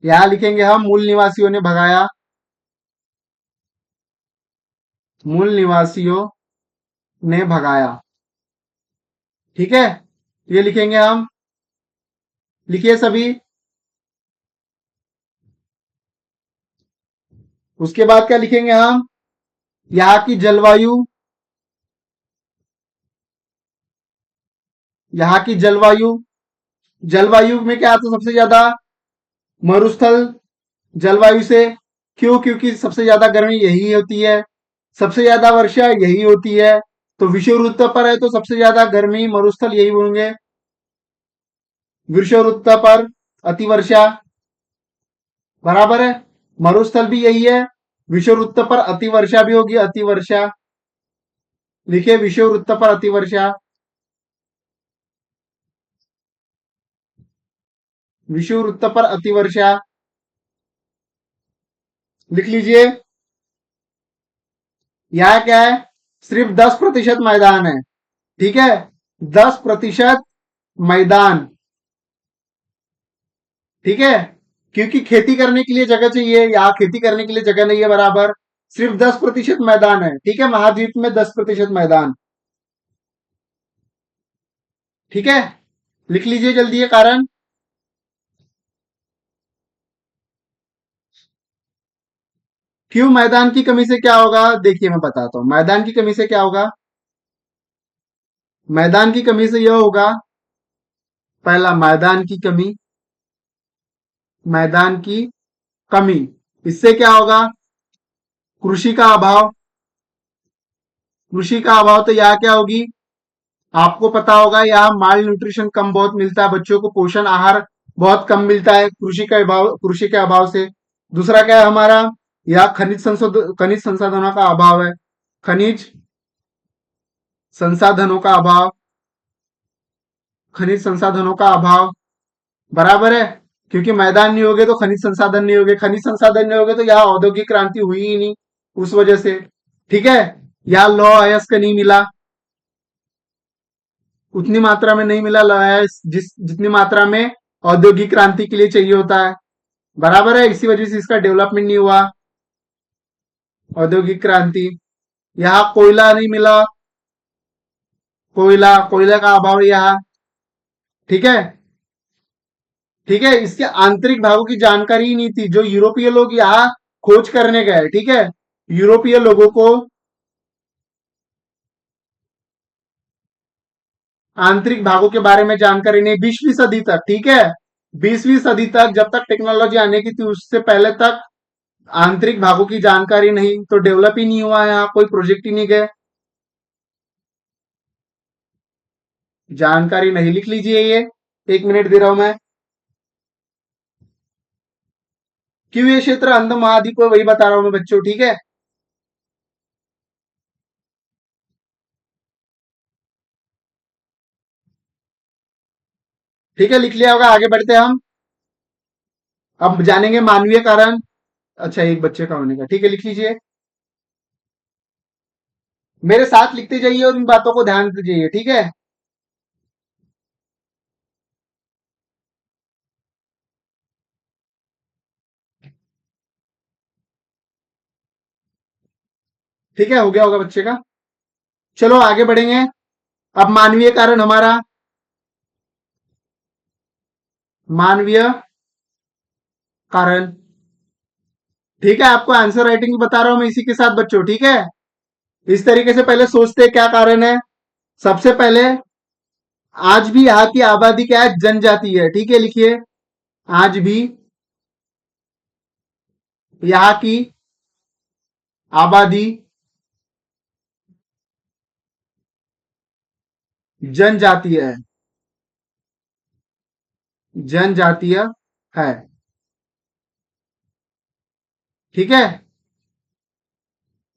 [SPEAKER 1] यहां लिखेंगे हम, मूल निवासियों ने भगाया, मूल निवासियों ने भगाया, ठीक है। ये लिखेंगे हम। लिखिए सभी। उसके बाद क्या लिखेंगे हम? यहाँ की जलवायु, यहाँ की जलवायु, जलवायु में क्या आता है सबसे ज्यादा? मरुस्थल जलवायु से। क्यों? क्योंकि सबसे ज्यादा गर्मी यही होती है, सबसे ज्यादा वर्षा यही होती है। तो विषुववृत्त पर है तो सबसे ज्यादा गर्मी मरुस्थल यही होंगे। विषुववृत्त पर अतिवर्षा, बराबर है। मरुस्थल भी यही है। विषुववृत्त पर अतिवर्षा भी होगी, अतिवर्षा। लिखिए विषुववृत्त पर अतिवर्षा, विषुववृत्त पर अतिवर्षा। लिख लीजिए। यह क्या है? सिर्फ 10% मैदान है, ठीक है। 10% मैदान, ठीक है। क्योंकि खेती करने के लिए जगह चाहिए, यहाँ खेती करने के लिए जगह नहीं है, बराबर। सिर्फ 10% मैदान है, ठीक है। महाद्वीप में 10% मैदान, ठीक है। लिख लीजिए जल्दी ये कारण। क्यों मैदान की कमी से क्या होगा? देखिए मैं बताता हूं, मैदान की कमी से क्या होगा। मैदान की कमी से यह होगा, पहला मैदान की कमी, मैदान की कमी। इससे क्या होगा? कृषि का अभाव, कृषि का अभाव। तो यहाँ क्या होगी? आपको पता होगा यहाँ माल न्यूट्रिशन कम बहुत मिलता है, बच्चों को पोषण आहार बहुत कम मिलता है कृषि के अभाव, कृषि के अभाव से। दूसरा क्या है हमारा? यहाँ खनिज संसाधनों का अभाव है, खनिज संसाधनों का अभाव, खनिज संसाधनों का अभाव, बराबर है। क्योंकि मैदान नहीं होगे तो खनिज संसाधन नहीं होगे, खनिज संसाधन नहीं होगे तो यहाँ औद्योगिक क्रांति हुई ही नहीं, उस वजह से, ठीक है। यहाँ लौह अयस्क नहीं मिला, उतनी मात्रा में नहीं मिला लौह अयस्क जितनी मात्रा में औद्योगिक क्रांति के लिए चाहिए होता है, बराबर है। इसी वजह से इसका डेवलपमेंट नहीं हुआ, औद्योगिक क्रांति। यहाँ कोयला नहीं मिला, कोयला, कोयला का अभाव यहाँ, ठीक है। ठीक है, इसके आंतरिक भागों की जानकारी ही नहीं थी, जो यूरोपीय लोग यहाँ खोज करने गए, ठीक है। यूरोपीय लोगों को आंतरिक भागों के बारे में जानकारी नहीं, 20वीं सदी तक, ठीक है। 20वीं सदी तक, जब तक टेक्नोलॉजी आने की थी उससे पहले तक आंतरिक भागों की जानकारी नहीं, तो डेवलप ही नहीं हुआ, यहाँ कोई प्रोजेक्ट ही नहीं गए, जानकारी नहीं। लिख लीजिए ये, 1 मिनट दे रहा हूं मैं। क्यों ये क्षेत्र अंध महाद्वीप है, वही बता रहा हूं मैं बच्चों, ठीक है। ठीक है, लिख लिया होगा, आगे बढ़ते हैं हम। अब जानेंगे मानवीय कारण। अच्छा, एक बच्चे का होने का, ठीक है, लिख लीजिए। मेरे साथ लिखते जाइए और इन बातों को ध्यान दीजिए, ठीक है। ठीक है, हो गया होगा बच्चे का। चलो आगे बढ़ेंगे। अब मानवीय कारण हमारा, मानवीय कारण, ठीक है। आपको आंसर राइटिंग बता रहा हूं मैं इसी के साथ बच्चों, ठीक है। इस तरीके से पहले सोचते हैं क्या कारण है। सबसे पहले, आज भी यहाँ की आबादी क्या है? जनजाति है, ठीक है, लिखिए। आज भी यहाँ की आबादी जनजातीय है, जनजातीय है, ठीक है,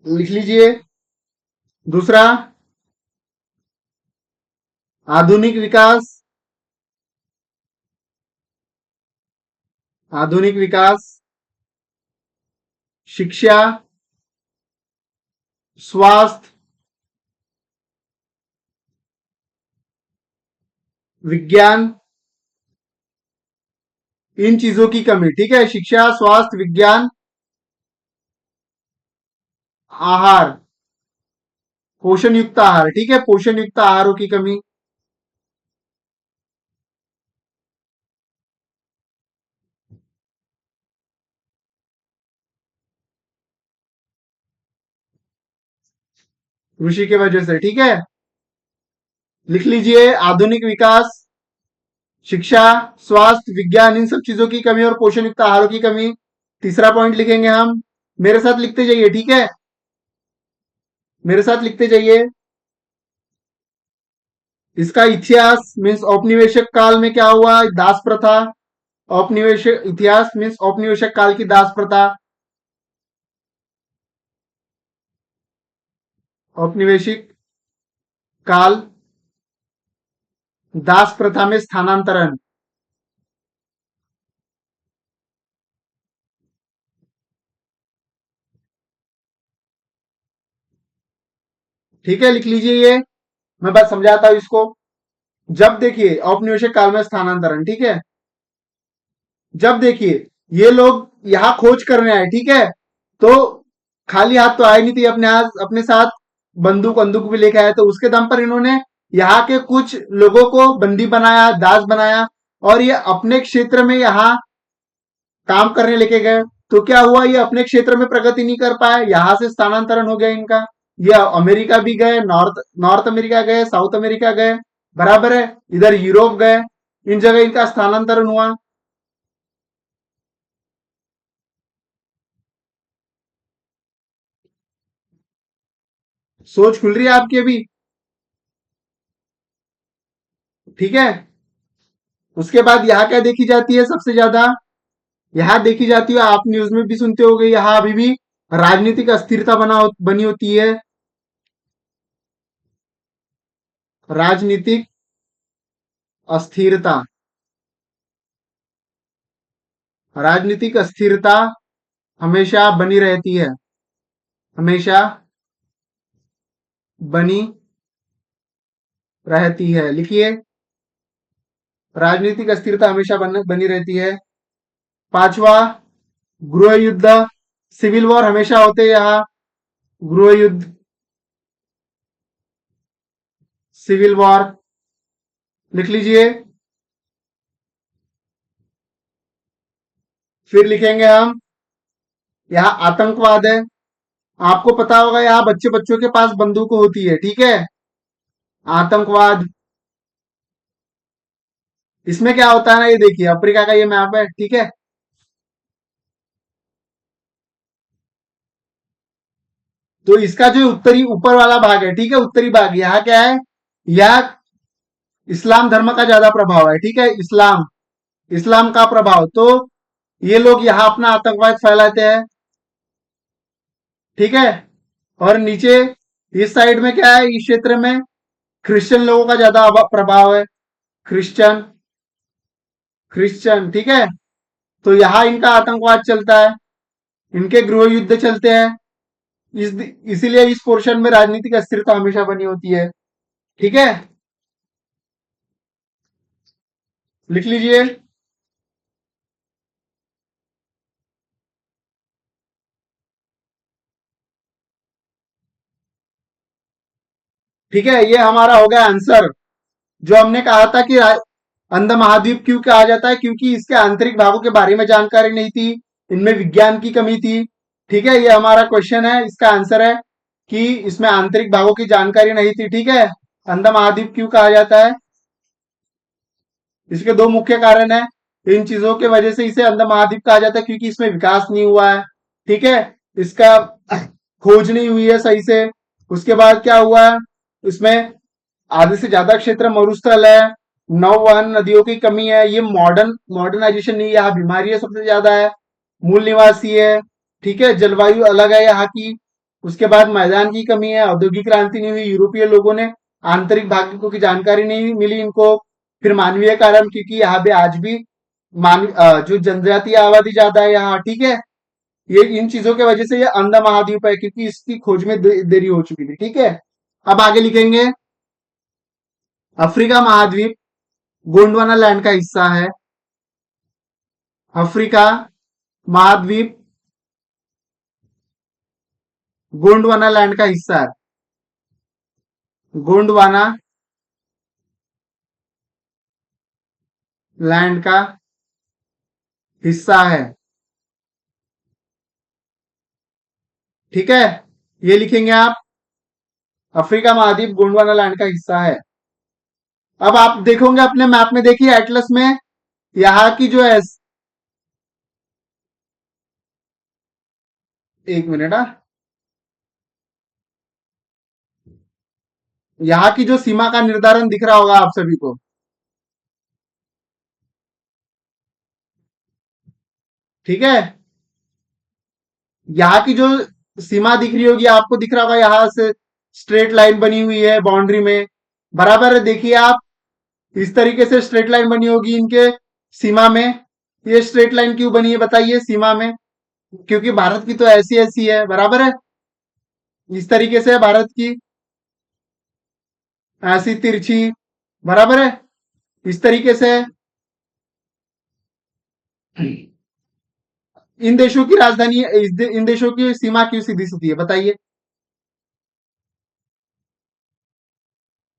[SPEAKER 1] लिख लीजिए। दूसरा, आधुनिक विकास, आधुनिक विकास, शिक्षा, स्वास्थ्य, विज्ञान, इन चीजों की कमी, ठीक है। शिक्षा, स्वास्थ्य, विज्ञान, आहार, पोषण युक्त आहार, ठीक है, पोषण युक्त आहारों की कमी, कृषि की वजह से, ठीक है। लिख लीजिए, आधुनिक विकास, शिक्षा, स्वास्थ्य, विज्ञान, इन सब चीजों की कमी और पोषण युक्त आहारों की कमी। तीसरा पॉइंट लिखेंगे हम, मेरे साथ लिखते जाइए, ठीक है, मेरे साथ लिखते जाइए। इसका इतिहास मीन्स औपनिवेशिक काल में क्या हुआ, दास प्रथा। औपनिवेशिक इतिहास मीन्स औपनिवेशिक काल की दास प्रथा। औपनिवेशिक काल, दास प्रथा में स्थानांतरण। ठीक है, लिख लीजिए ये, मैं बस समझाता हूं इसको। जब देखिए औपनिवेशिक काल में स्थानांतरण, ठीक है, जब देखिए ये लोग यहां खोज करने आए, ठीक है, तो खाली हाथ तो आए नहीं थे, अपने हाथ अपने साथ बंदूक बंदूक भी लेके आए, तो उसके दम पर इन्होंने यहाँ के कुछ लोगों को बंदी बनाया, दास बनाया, और ये अपने क्षेत्र में यहाँ काम करने लेके गए। तो क्या हुआ, ये अपने क्षेत्र में प्रगति नहीं कर पाए, यहां से स्थानांतरण हो गया इनका। ये अमेरिका भी गए, नॉर्थ नॉर्थ अमेरिका गए, साउथ अमेरिका गए, बराबर है, इधर यूरोप गए, इन जगह इनका स्थानांतरण हुआ। सोच खुल रही है आपकी अभी, ठीक है। उसके बाद यहाँ क्या देखी जाती है सबसे ज्यादा, यहाँ देखी जाती है, आप न्यूज में भी सुनते होंगे, यहाँ अभी भी राजनीतिक अस्थिरता बनी होती है। राजनीतिक अस्थिरता, राजनीतिक अस्थिरता हमेशा बनी रहती है, हमेशा बनी रहती है, लिखिए, राजनीतिक अस्थिरता हमेशा बनी रहती है। पांचवा, गृह युद्ध, सिविल वॉर हमेशा होते हैं यहाँ, गृह युद्ध, सिविल वॉर, लिख लीजिए। फिर लिखेंगे हम, यहाँ आतंकवाद है, आपको पता होगा यहाँ बच्चे बच्चों के पास बंदूक होती है, ठीक है। आतंकवाद, इसमें क्या होता है ना, ये देखिए अफ्रीका का ये मैप है, ठीक है। तो इसका जो उत्तरी ऊपर वाला भाग है, ठीक है, उत्तरी भाग, यहाँ क्या है, यहाँ इस्लाम धर्म का ज्यादा प्रभाव है, ठीक है, इस्लाम, इस्लाम का प्रभाव, तो ये लोग यहाँ अपना आतंकवाद फैलाते हैं, ठीक है। और नीचे इस साइड में क्या है, इस क्षेत्र में क्रिश्चियन लोगों का ज्यादा प्रभाव है, क्रिश्चियन, क्रिश्चियन, ठीक है। तो यहाँ इनका आतंकवाद चलता है, इनके गृह युद्ध चलते हैं, इस इसीलिए इस पोर्शन में राजनीतिक अस्थिरता हमेशा बनी होती है, ठीक है, लिख लीजिए। ठीक है, ये हमारा हो गया आंसर। जो हमने कहा था कि अंध महाद्वीप क्यों कहा जाता है, क्योंकि इसके आंतरिक भागों के बारे में जानकारी नहीं थी, इनमें विज्ञान की कमी थी, ठीक है, ये हमारा क्वेश्चन है, इसका आंसर है कि इसमें आंतरिक भागों की जानकारी नहीं थी, ठीक है। अंध महाद्वीप क्यों कहा जाता है, इसके दो मुख्य कारण है, इन चीजों के वजह से इसे अंध महाद्वीप कहा जाता है, क्योंकि इसमें विकास नहीं हुआ है, ठीक है, इसका खोज नहीं हुई है सही से। उसके बाद क्या हुआ है, इसमें आधे से ज्यादा क्षेत्र मरुस्थल है, नौवहन नदियों की कमी है, ये मॉडर्नाइजेशन नहीं है, यहाँ बीमारियां सबसे ज्यादा है, मूल निवासी है, ठीक है, जलवायु अलग है यहाँ की। उसके बाद मैदान की कमी है, औद्योगिक क्रांति नहीं हुई, यूरोपीय लोगों ने आंतरिक भाग्यों की जानकारी नहीं मिली इनको। फिर मानवीय कारण, क्योंकि यहाँ पे आज भी जो जनजातीय आबादी ज्यादा है यहाँ, ठीक है, ये इन चीजों की वजह से ये अंधा महाद्वीप है, क्योंकि इसकी खोज में देरी हो चुकी थी, ठीक है। अब आगे लिखेंगे, अफ्रीका महाद्वीप गोंडवाना लैंड का हिस्सा है, अफ्रीका महाद्वीप गोंडवाना लैंड का हिस्सा है, गोंडवाना लैंड का हिस्सा है, ठीक है, ये लिखेंगे आप, अफ्रीका महाद्वीप गोंडवाना लैंड का हिस्सा है। अब आप देखोगे अपने मैप में, देखिए एटलस में, यहाँ की जो है, एक मिनट, यहाँ की जो सीमा का निर्धारण दिख रहा होगा आप सभी को, ठीक है। यहाँ की जो सीमा दिख रही होगी आपको, दिख रहा होगा यहाँ से स्ट्रेट लाइन बनी हुई है बाउंड्री में, बराबर है। देखिए आप, इस तरीके से स्ट्रेट लाइन बनी होगी इनके सीमा में। ये स्ट्रेट लाइन क्यों बनी है बताइए सीमा में? क्योंकि भारत की तो ऐसी ऐसी है, बराबर है। इस तरीके से है भारत की, ऐसी तिरछी, बराबर है, इस तरीके से है। इन देशों की राजधानी, इन देशों की सीमा क्यों सीधी सीधी है बताइए?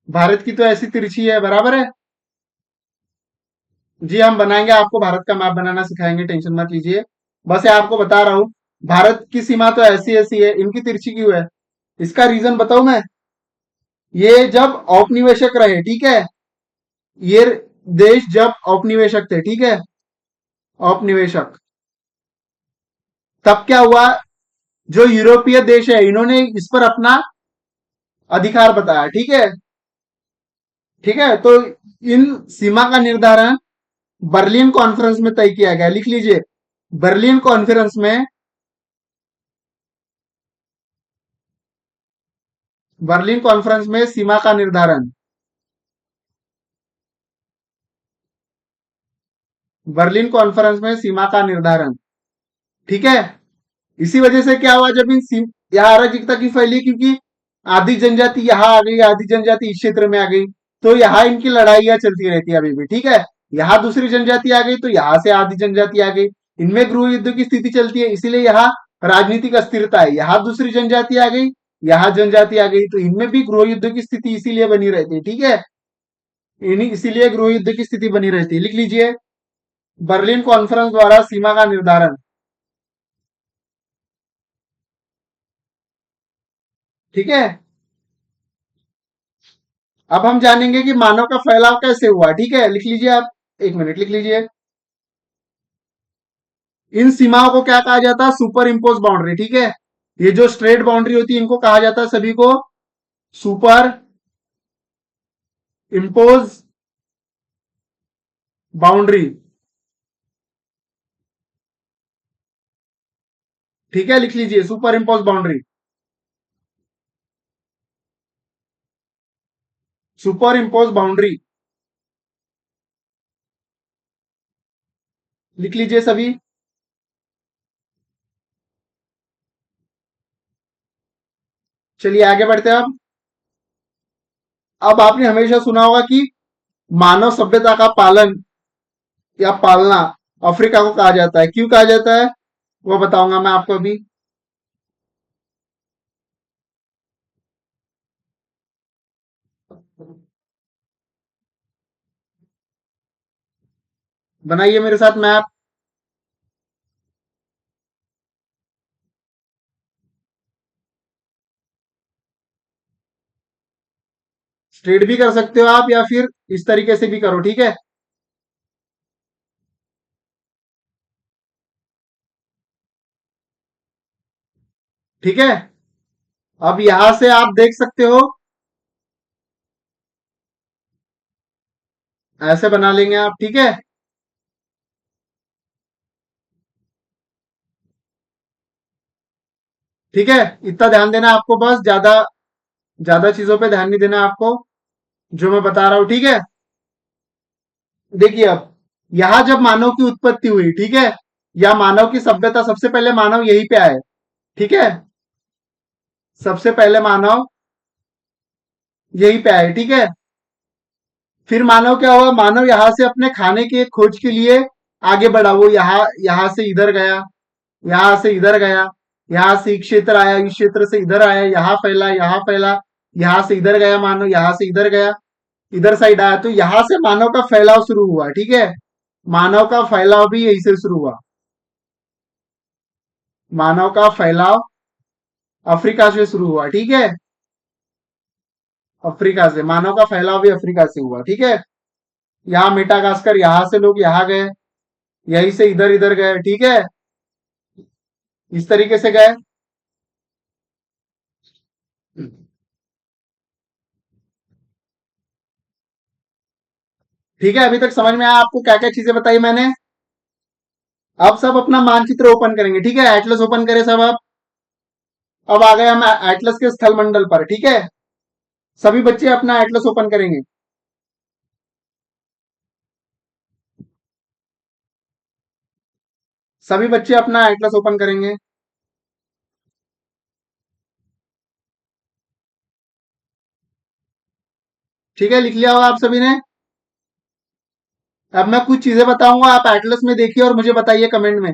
[SPEAKER 1] भारत की तो ऐसी तिरछी है, बराबर है। जी हम बनाएंगे, आपको भारत का मैप बनाना सिखाएंगे, टेंशन मत लीजिए। बस ये आपको बता रहा हूं, भारत की सीमा तो ऐसी ऐसी है, इनकी तिरछी क्यों है? इसका रीजन बताऊं मैं? ये जब औपनिवेशक रहे, ठीक है, ये देश जब औपनिवेशक थे, ठीक है, औपनिवेशक, तब क्या हुआ, जो यूरोपीय देश है इन्होंने इस पर अपना अधिकार बताया, ठीक है। ठीक है, तो इन सीमा का निर्धारण बर्लिन कॉन्फ्रेंस में तय किया गया, लिख लीजिए। बर्लिन कॉन्फ्रेंस में, बर्लिन कॉन्फ्रेंस में सीमा का निर्धारण, बर्लिन कॉन्फ्रेंस में सीमा का निर्धारण, ठीक है। इसी वजह से क्या हुआ, जब यहाँ अराजकता की फैली, क्योंकि आधी जनजाति यहाँ आ गई, आधी जनजाति इस क्षेत्र में आ गई, तो यहाँ इनकी लड़ाइयां चलती रहती है अभी भी, ठीक है। यहाँ दूसरी जनजाति आ गई तो यहाँ से आधी जनजाति आ गई, इनमें गृह युद्ध की स्थिति चलती है, इसीलिए यहाँ राजनीतिक अस्थिरता है। यहाँ दूसरी जनजाति आ गई, यहाँ जनजाति आ गई, तो इनमें भी गृह युद्ध की स्थिति इसीलिए बनी रहती है, ठीक है। इन्हीं इसीलिए गृह युद्ध की स्थिति बनी रहती है, लिख लीजिए। बर्लिन कॉन्फ्रेंस द्वारा सीमा का निर्धारण, ठीक है। अब हम जानेंगे कि मानव का फैलाव कैसे हुआ, ठीक है, लिख लीजिए आप, एक मिनट लिख लीजिए। इन सीमाओं को क्या कहा जाता है? सुपर इम्पोज बाउंड्री, ठीक है। ये जो स्ट्रेट बाउंड्री होती है इनको कहा जाता है सभी को सुपर इम्पोज बाउंड्री, ठीक है, लिख लीजिए super impose boundary, super impose boundary, लिख लीजिए सभी। चलिए आगे बढ़ते हैं। अब आपने हमेशा सुना होगा कि मानव सभ्यता का पालन या पालना अफ्रीका को कहा जाता है, क्यों कहा जाता है वो बताऊंगा मैं आपको अभी। बनाइए मेरे साथ मैप। स्ट्रेट भी कर सकते हो आप, या फिर इस तरीके से भी करो, ठीक है। ठीक है, अब यहां से आप देख सकते हो, ऐसे बना लेंगे आप, ठीक है। ठीक है, इतना ध्यान देना आपको, बस ज्यादा ज्यादा चीजों पे ध्यान नहीं देना आपको, जो मैं बता रहा हूं, ठीक है। देखिए अब, यहां जब मानव की उत्पत्ति हुई, ठीक है, या मानव की सभ्यता, सबसे पहले मानव यहीं पे आए, ठीक है, सबसे पहले मानव यहीं पे आए, ठीक है। फिर मानव क्या हुआ, मानव यहां से अपने खाने के खोज के लिए आगे बढ़ा, वो यहाँ यहां से इधर गया, यहां से इधर गया, यहां से एक क्षेत्र आया, इस क्षेत्र से इधर आया, यहाँ फैला, यहाँ फैला, यहां से इधर गया मानव, यहां से इधर गया, इधर साइड आया, तो यहां से मानव का फैलाव शुरू हुआ, ठीक है। मानव का फैलाव भी यहीं से शुरू हुआ, मानव का फैलाव अफ्रीका से शुरू हुआ, ठीक है। अफ्रीका से, मानव का फैलाव भी अफ्रीका से हुआ, ठीक है। यहाँ मेटागास्कर, यहाँ से लोग यहाँ गए, यहीं से इधर इधर गए, ठीक है, इस तरीके से गए। ठीक है, अभी तक समझ में आया आपको क्या क्या चीजें बताई मैंने। अब सब अपना मानचित्र ओपन करेंगे, ठीक है, एटलस ओपन करें सब। अब आ गए हम एटलस के स्थल मंडल पर, ठीक है। सभी बच्चे अपना एटलस ओपन करेंगे। सभी बच्चे अपना एटलस ओपन करेंगे। ठीक है, लिख लिया होगा आप सभी ने। अब मैं कुछ चीजें बताऊंगा, आप एटलस में देखिए और मुझे बताइए कमेंट में।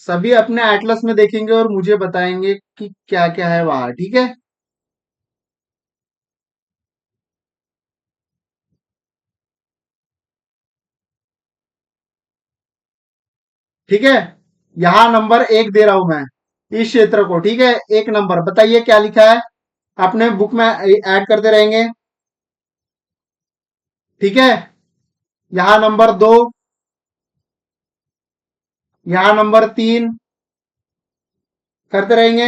[SPEAKER 1] सभी अपने एटलस में देखेंगे और मुझे बताएंगे कि क्या क्या है वहां, ठीक है। ठीक है, यहां नंबर 1 दे रहा हूं मैं इस क्षेत्र को, ठीक है। 1 नंबर बताइए क्या लिखा है, अपने बुक में ऐड करते रहेंगे, ठीक है। यहां नंबर 2, यहां नंबर 3 करते रहेंगे,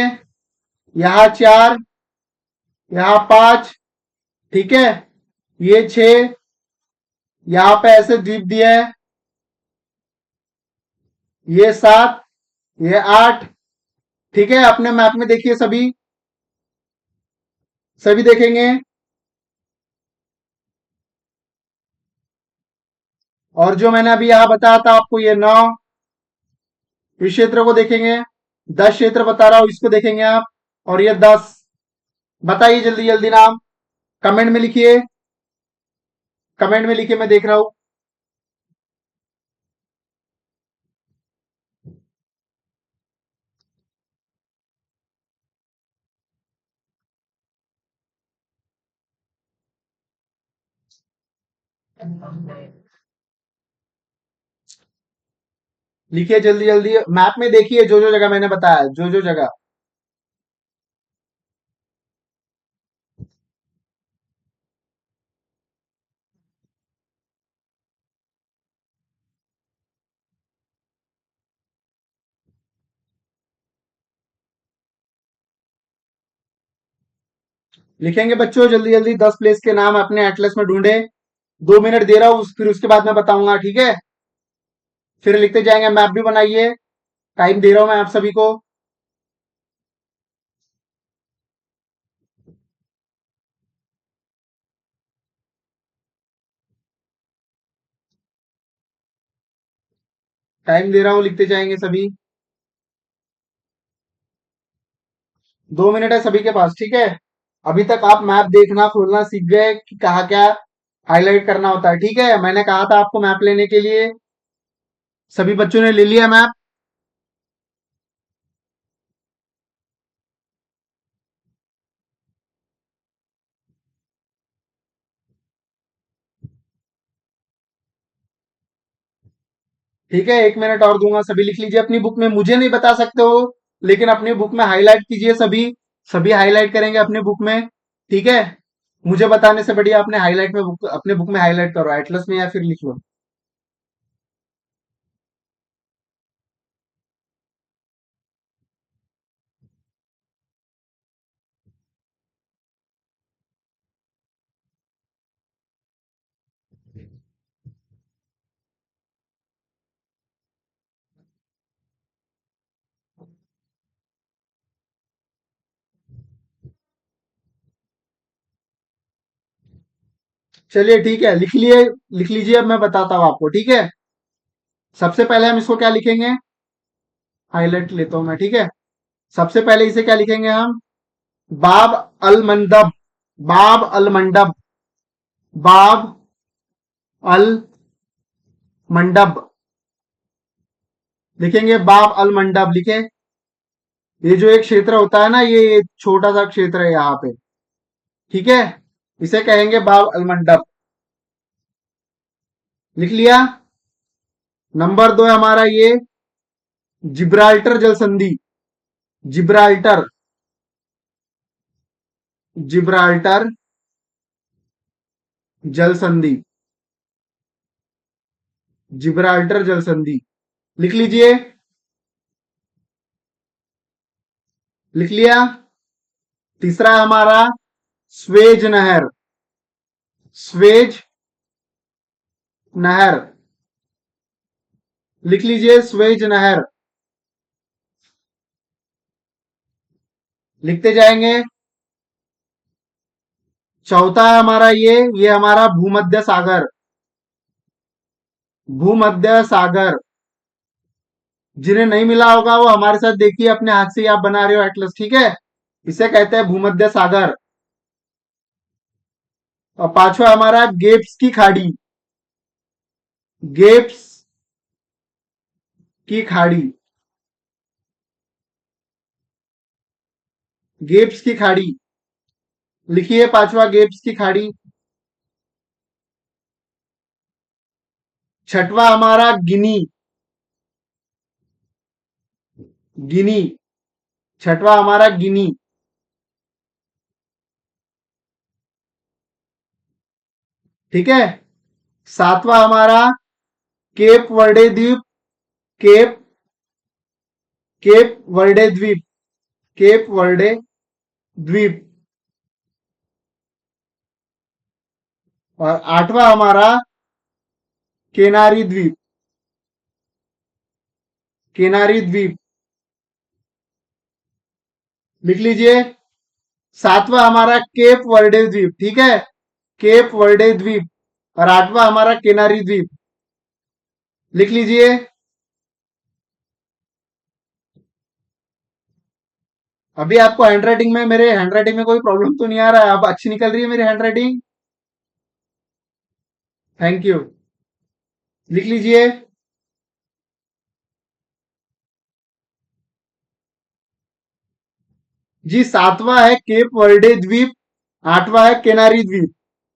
[SPEAKER 1] यहां 4, यहां 5, ठीक है। ये 6, यहां पे ऐसे द्वीप दिया है, ये 7, ये 8, ठीक है। अपने मैप में देखिए सभी, सभी देखेंगे। और जो मैंने अभी यहां बताया था आपको, ये 9, इस क्षेत्र को देखेंगे। 10 क्षेत्र बता रहा हूं, इसको देखेंगे आप। और ये 10, बताइए जल्दी जल्दी नाम, कमेंट में लिखिए, कमेंट में लिखिए, मैं देख रहा हूं। लिखिए जल्दी जल्दी, मैप में देखिए जो जो जगह मैंने बताया, जो जो जगह। लिखेंगे बच्चों जल्दी जल्दी, 10 प्लेस के नाम अपने एटलस में ढूंढे। 2 मिनट दे रहा हूं, फिर उसके बाद मैं बताऊंगा, ठीक है। फिर लिखते जाएंगे, मैप भी बनाइए, टाइम दे रहा हूं मैं आप सभी को। टाइम दे रहा हूं, लिखते जाएंगे सभी। 2 मिनट है सभी के पास, ठीक है। अभी तक आप मैप देखना खोलना सीख गए कि कहा क्या हाईलाइट करना होता है, ठीक है। मैंने कहा था आपको मैप लेने के लिए, सभी बच्चों ने ले लिया मैप। ठीक है, 1 मिनट और दूंगा, सभी लिख लीजिए अपनी बुक में, मुझे नहीं बता सकते हो, लेकिन अपनी बुक में हाईलाइट कीजिए सभी। सभी हाईलाइट करेंगे अपने बुक में, ठीक है। मुझे बताने से बढ़िया अपने हाईलाइट में बुक, अपने बुक में हाईलाइट करो, एटलस में या फिर लिख लो। चलिए ठीक है, लिख लिए, लिख लीजिए, अब मैं बताता हूँ आपको, ठीक है। सबसे पहले हम इसको क्या लिखेंगे, हाईलाइट लेता हूं मैं, ठीक है। सबसे पहले इसे क्या लिखेंगे हम, बाब अल मंडब, बाब अल मंडब, बाब अल मंडब, लिखेंगे बाब अल मंडब, लिखे। ये जो एक क्षेत्र होता है ना, ये छोटा सा क्षेत्र है यहाँ पे, ठीक है। इसे कहेंगे बाब अल मंडब। लिख लिया। नंबर 2 है हमारा ये जिब्राल्टर जल संधि। जिब्राल्टर, जिब्राल्टर जल संधि, जिब्राल्टर जल संधि। लिख लीजिए। लिख लिया। तीसरा है हमारा स्वेज नहर। स्वेज नहर, लिख लीजिए स्वेज नहर। लिखते जाएंगे। चौथा है हमारा ये हमारा भूमध्य सागर। भूमध्य सागर, जिन्हें नहीं मिला होगा वो हमारे साथ देखिए, अपने हाथ से ही आप बना रहे हो एटलस, ठीक है। इसे कहते हैं भूमध्य सागर। और पांचवा हमारा गेप्स की खाड़ी। गेप्स की खाड़ी, गेप्स की खाड़ी। लिखिए पांचवा गेप्स की खाड़ी। छठवा हमारा गिनी। गिनी, छठवा हमारा गिनी। ठीक है। सातवां हमारा केप वर्डे द्वीप। केप, केप वर्डे द्वीप, केप वर्डे द्वीप। और आठवां हमारा केनारी द्वीप। केनारी द्वीप, लिख लीजिए। सातवां हमारा केप वर्डे द्वीप, ठीक है, केप वर्डे द्वीप। और आठवां हमारा केनारी द्वीप, लिख लीजिए। अभी आपको हैंडराइटिंग में, मेरे हैंडराइटिंग में कोई प्रॉब्लम तो नहीं आ रहा है? अब अच्छी निकल रही है मेरी हैंडराइटिंग? Thank you. लिख लीजिए। जी, सातवां है केप वर्डे द्वीप, आठवां है केनारी द्वीप,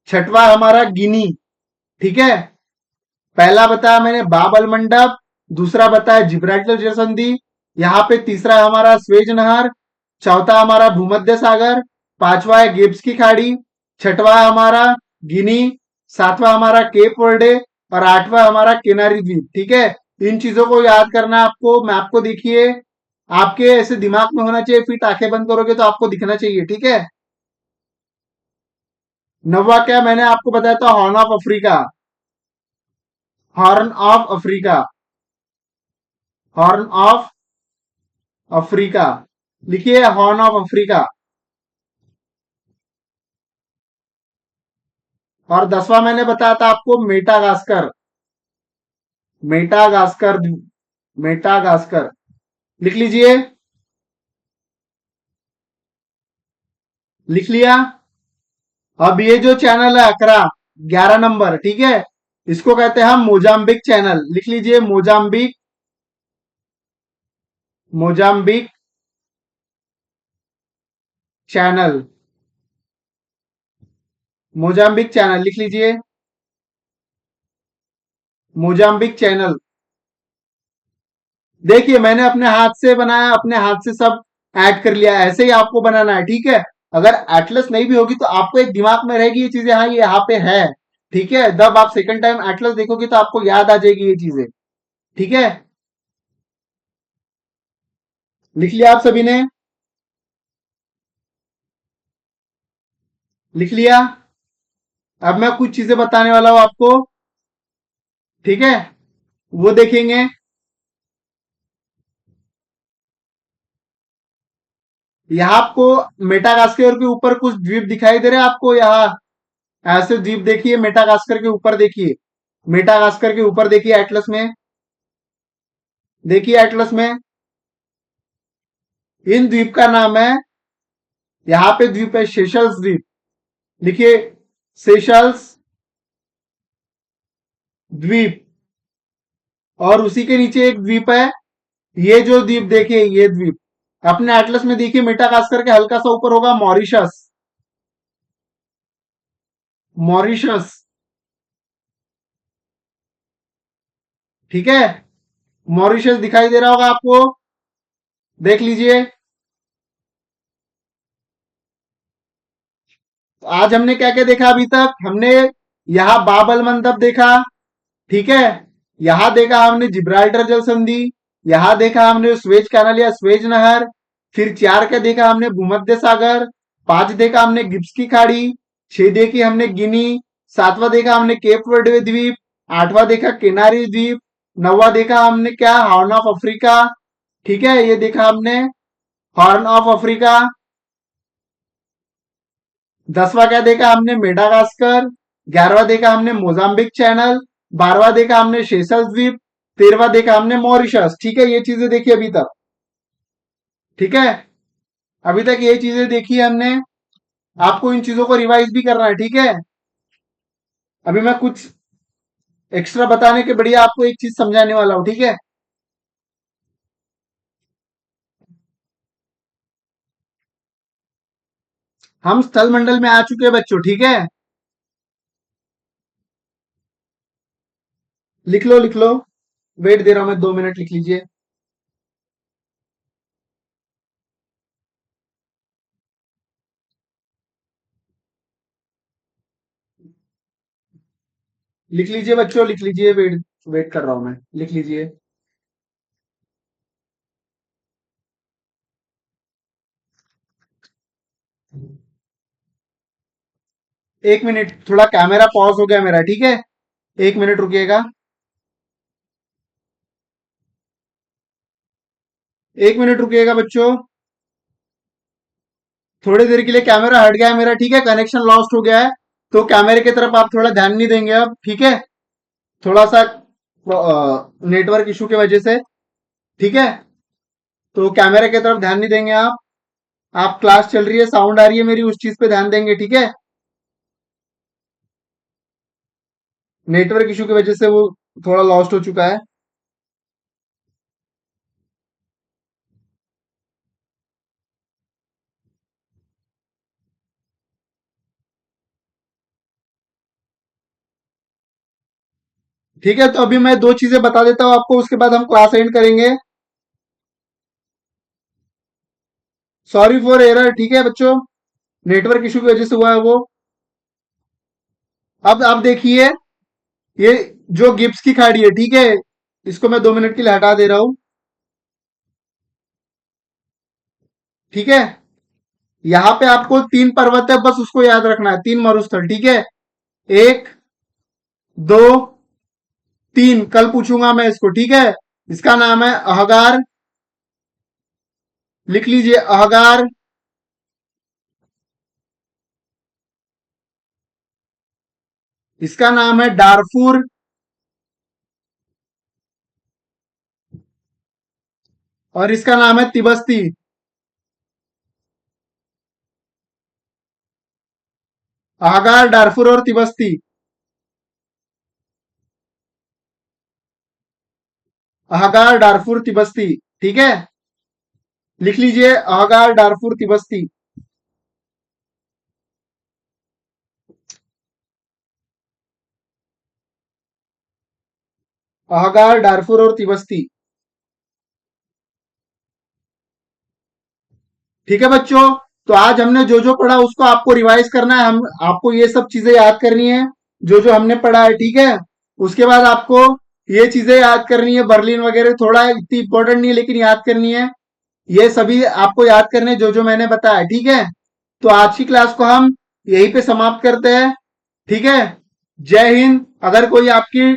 [SPEAKER 1] छठवां हमारा गिनी। ठीक है। पहला बताया मैंने बाबल मंडप, दूसरा बताया जिब्राल्टर जलसंधि, यहाँ पे तीसरा है हमारा स्वेज नहर, चौथा हमारा भूमध्य सागर, पांचवा है गिब्स की खाड़ी, छठवा है हमारा गिनी, सातवां हमारा केप वर्डे और आठवां हमारा केनारी द्वीप। ठीक है। इन चीजों को याद करना है आपको। मैप को देखिए, आपके ऐसे दिमाग में होना चाहिए, फिर आंखें बंद करोगे तो आपको दिखना चाहिए। ठीक है। नौवा क्या मैंने आपको बताया था? Horn of Africa. Horn of Africa, horn of Africa. लिखिए हॉर्न ऑफ अफ्रीका। और 10वां मैंने बताया था आपको मेटागास्कर। मेटागास्कर, मेटागास्कर, लिख लीजिए। लिख लिया। अब ये जो चैनल है 11 नंबर, ठीक है, इसको कहते हैं हम मोजाम्बिक चैनल। लिख लीजिए Mozambique, Mozambique channel, Mozambique channel, लिख लीजिए मोजाम्बिक चैनल। देखिए मैंने अपने हाथ से बनाया, अपने हाथ से सब ऐड कर लिया, ऐसे ही आपको बनाना है। ठीक है। अगर एटलस नहीं भी होगी तो आपको एक दिमाग में रहेगी ये चीजें, हाँ ये यहाँ पे है। ठीक है। जब आप सेकंड टाइम एटलस देखोगे तो आपको याद आ जाएगी ये चीजें। ठीक है। लिख लिया आप सभी ने? लिख लिया। अब मैं कुछ चीजें बताने वाला हूं आपको। ठीक है। वो देखेंगे। यहाँ आपको मेटागास्कर के ऊपर कुछ द्वीप दिखाई दे रहे हैं आपको? यहाँ ऐसे द्वीप देखिए, मेटागास्कर के ऊपर देखिए, मेटागास्कर के ऊपर देखिए एटलस में, देखिए एटलस में इन द्वीप का नाम है, यहाँ पे द्वीप है सेशल्स द्वीप। लिखिए सेशल्स द्वीप। और उसी के नीचे एक द्वीप है, ये जो द्वीप देखिए, ये द्वीप अपने एटलस में देखिए मेटागास्कर के हल्का सा ऊपर होगा मॉरिशस। मॉरिशस, ठीक है, मॉरिशस दिखाई दे रहा होगा आपको, देख लीजिए। आज हमने क्या क्या देखा अभी तक? हमने यहाँ बाब अल मंदब देखा, ठीक है। यहां देखा हमने जिब्राल्टर जल संधि, यहां देखा हमने स्वेज कैनाल या स्वेज नहर। फिर 4 का देखा हमने भूमध्य सागर, 5 देखा हमने गिब्स की खाड़ी, 6 देखी हमने गिनी, 7वां देखा हमने केप वर्डे द्वीप, 8वां देखा केनारी द्वीप, 9वां देखा हमने क्या, हॉर्न ऑफ अफ्रीका, ठीक है, ये देखा हमने हॉर्न ऑफ अफ्रीका। 10वां क्या देखा हमने, मेडागास्कर। 11वां देखा हमने मोजाम्बिक चैनल, 12वां देखा हमने शेसल्स द्वीप, 13वां देखा हमने मॉरिशस, ठीक है, ये चीजें देखी अभी तक, ठीक है। अभी तक ये चीजें देखी है हमने, आपको इन चीजों को रिवाइज भी करना है, ठीक है। अभी मैं कुछ एक्स्ट्रा बताने के बढ़िया आपको एक चीज समझाने वाला हूं, ठीक है। हम स्थल मंडल में आ चुके हैं बच्चों, ठीक है। लिख लो लिख लो, वेट दे रहा हूं मैं, 2 मिनट, लिख लीजिए। बच्चों, लिख लीजिए, वेट वेट कर रहा हूं मैं, लिख लीजिए। 1 मिनट, थोड़ा कैमरा पॉज हो गया मेरा, ठीक है। 1 मिनट रुकिएगा, 1 मिनट रुकिएगा बच्चों। थोड़ी देर के लिए कैमरा हट गया है मेरा, ठीक है, कनेक्शन लॉस्ट हो गया है। तो कैमरे की तरफ आप थोड़ा ध्यान नहीं देंगे अब, ठीक है। थोड़ा सा नेटवर्क इशू की वजह से, ठीक है। तो कैमरे की तरफ ध्यान नहीं देंगे आप क्लास चल रही है, साउंड आ रही है मेरी, उस चीज पे ध्यान देंगे, ठीक है। नेटवर्क इशू की वजह से वो थोड़ा लॉस्ट हो चुका है। ठीक है, तो अभी मैं 2 चीजें बता देता हूँ आपको, उसके बाद हम क्लास एंड करेंगे। सॉरी फॉर एरर, ठीक है बच्चों, नेटवर्क इशू की वजह से हुआ है वो। अब देखिए, ये जो गिब्स की खाड़ी है, ठीक है, इसको मैं 2 मिनट के लिए हटा दे रहा हूं, ठीक है। यहां पे आपको 3 पर्वत है, बस उसको याद रखना है, 3 मरुस्थल, ठीक है। 1, 2, 3, कल पूछूंगा मैं इसको, ठीक है। इसका नाम है अहगार, लिख लीजिए अहगार। इसका नाम है डारफूर, और इसका नाम है तिबस्ती। अहगार, डारफूर और तिबस्ती। अहगार, डारफूर, तिबस्ती, ठीक है। लिख लीजिए अहगार, डारफूर, तिबस्ती। अहगार, डारफूर और तिबस्ती, ठीक है बच्चों। तो आज हमने जो जो पढ़ा उसको आपको रिवाइज करना है, हम आपको ये सब चीजें याद करनी है, जो जो हमने पढ़ा है, ठीक है। उसके बाद आपको ये चीजें याद करनी है, बर्लिन वगैरह थोड़ा इतनी इंपॉर्टेंट नहीं है, लेकिन याद करनी है। ये सभी आपको याद करने हैं, जो जो मैंने बताया, ठीक है। तो आज की क्लास को हम यहीं पे समाप्त करते हैं, ठीक है। जय हिंद। अगर कोई आपकी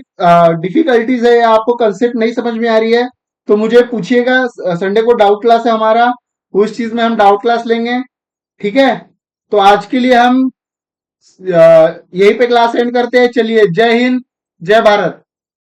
[SPEAKER 1] डिफिकल्टीज है या आपको कंसेप्ट नहीं समझ में आ रही है, तो मुझे पूछिएगा। संडे को डाउट क्लास है हमारा, उस चीज में हम डाउट क्लास लेंगे, ठीक है। तो आज के लिए हम यहीं पे क्लास एंड करते हैं। चलिए, जय हिंद, जय भारत।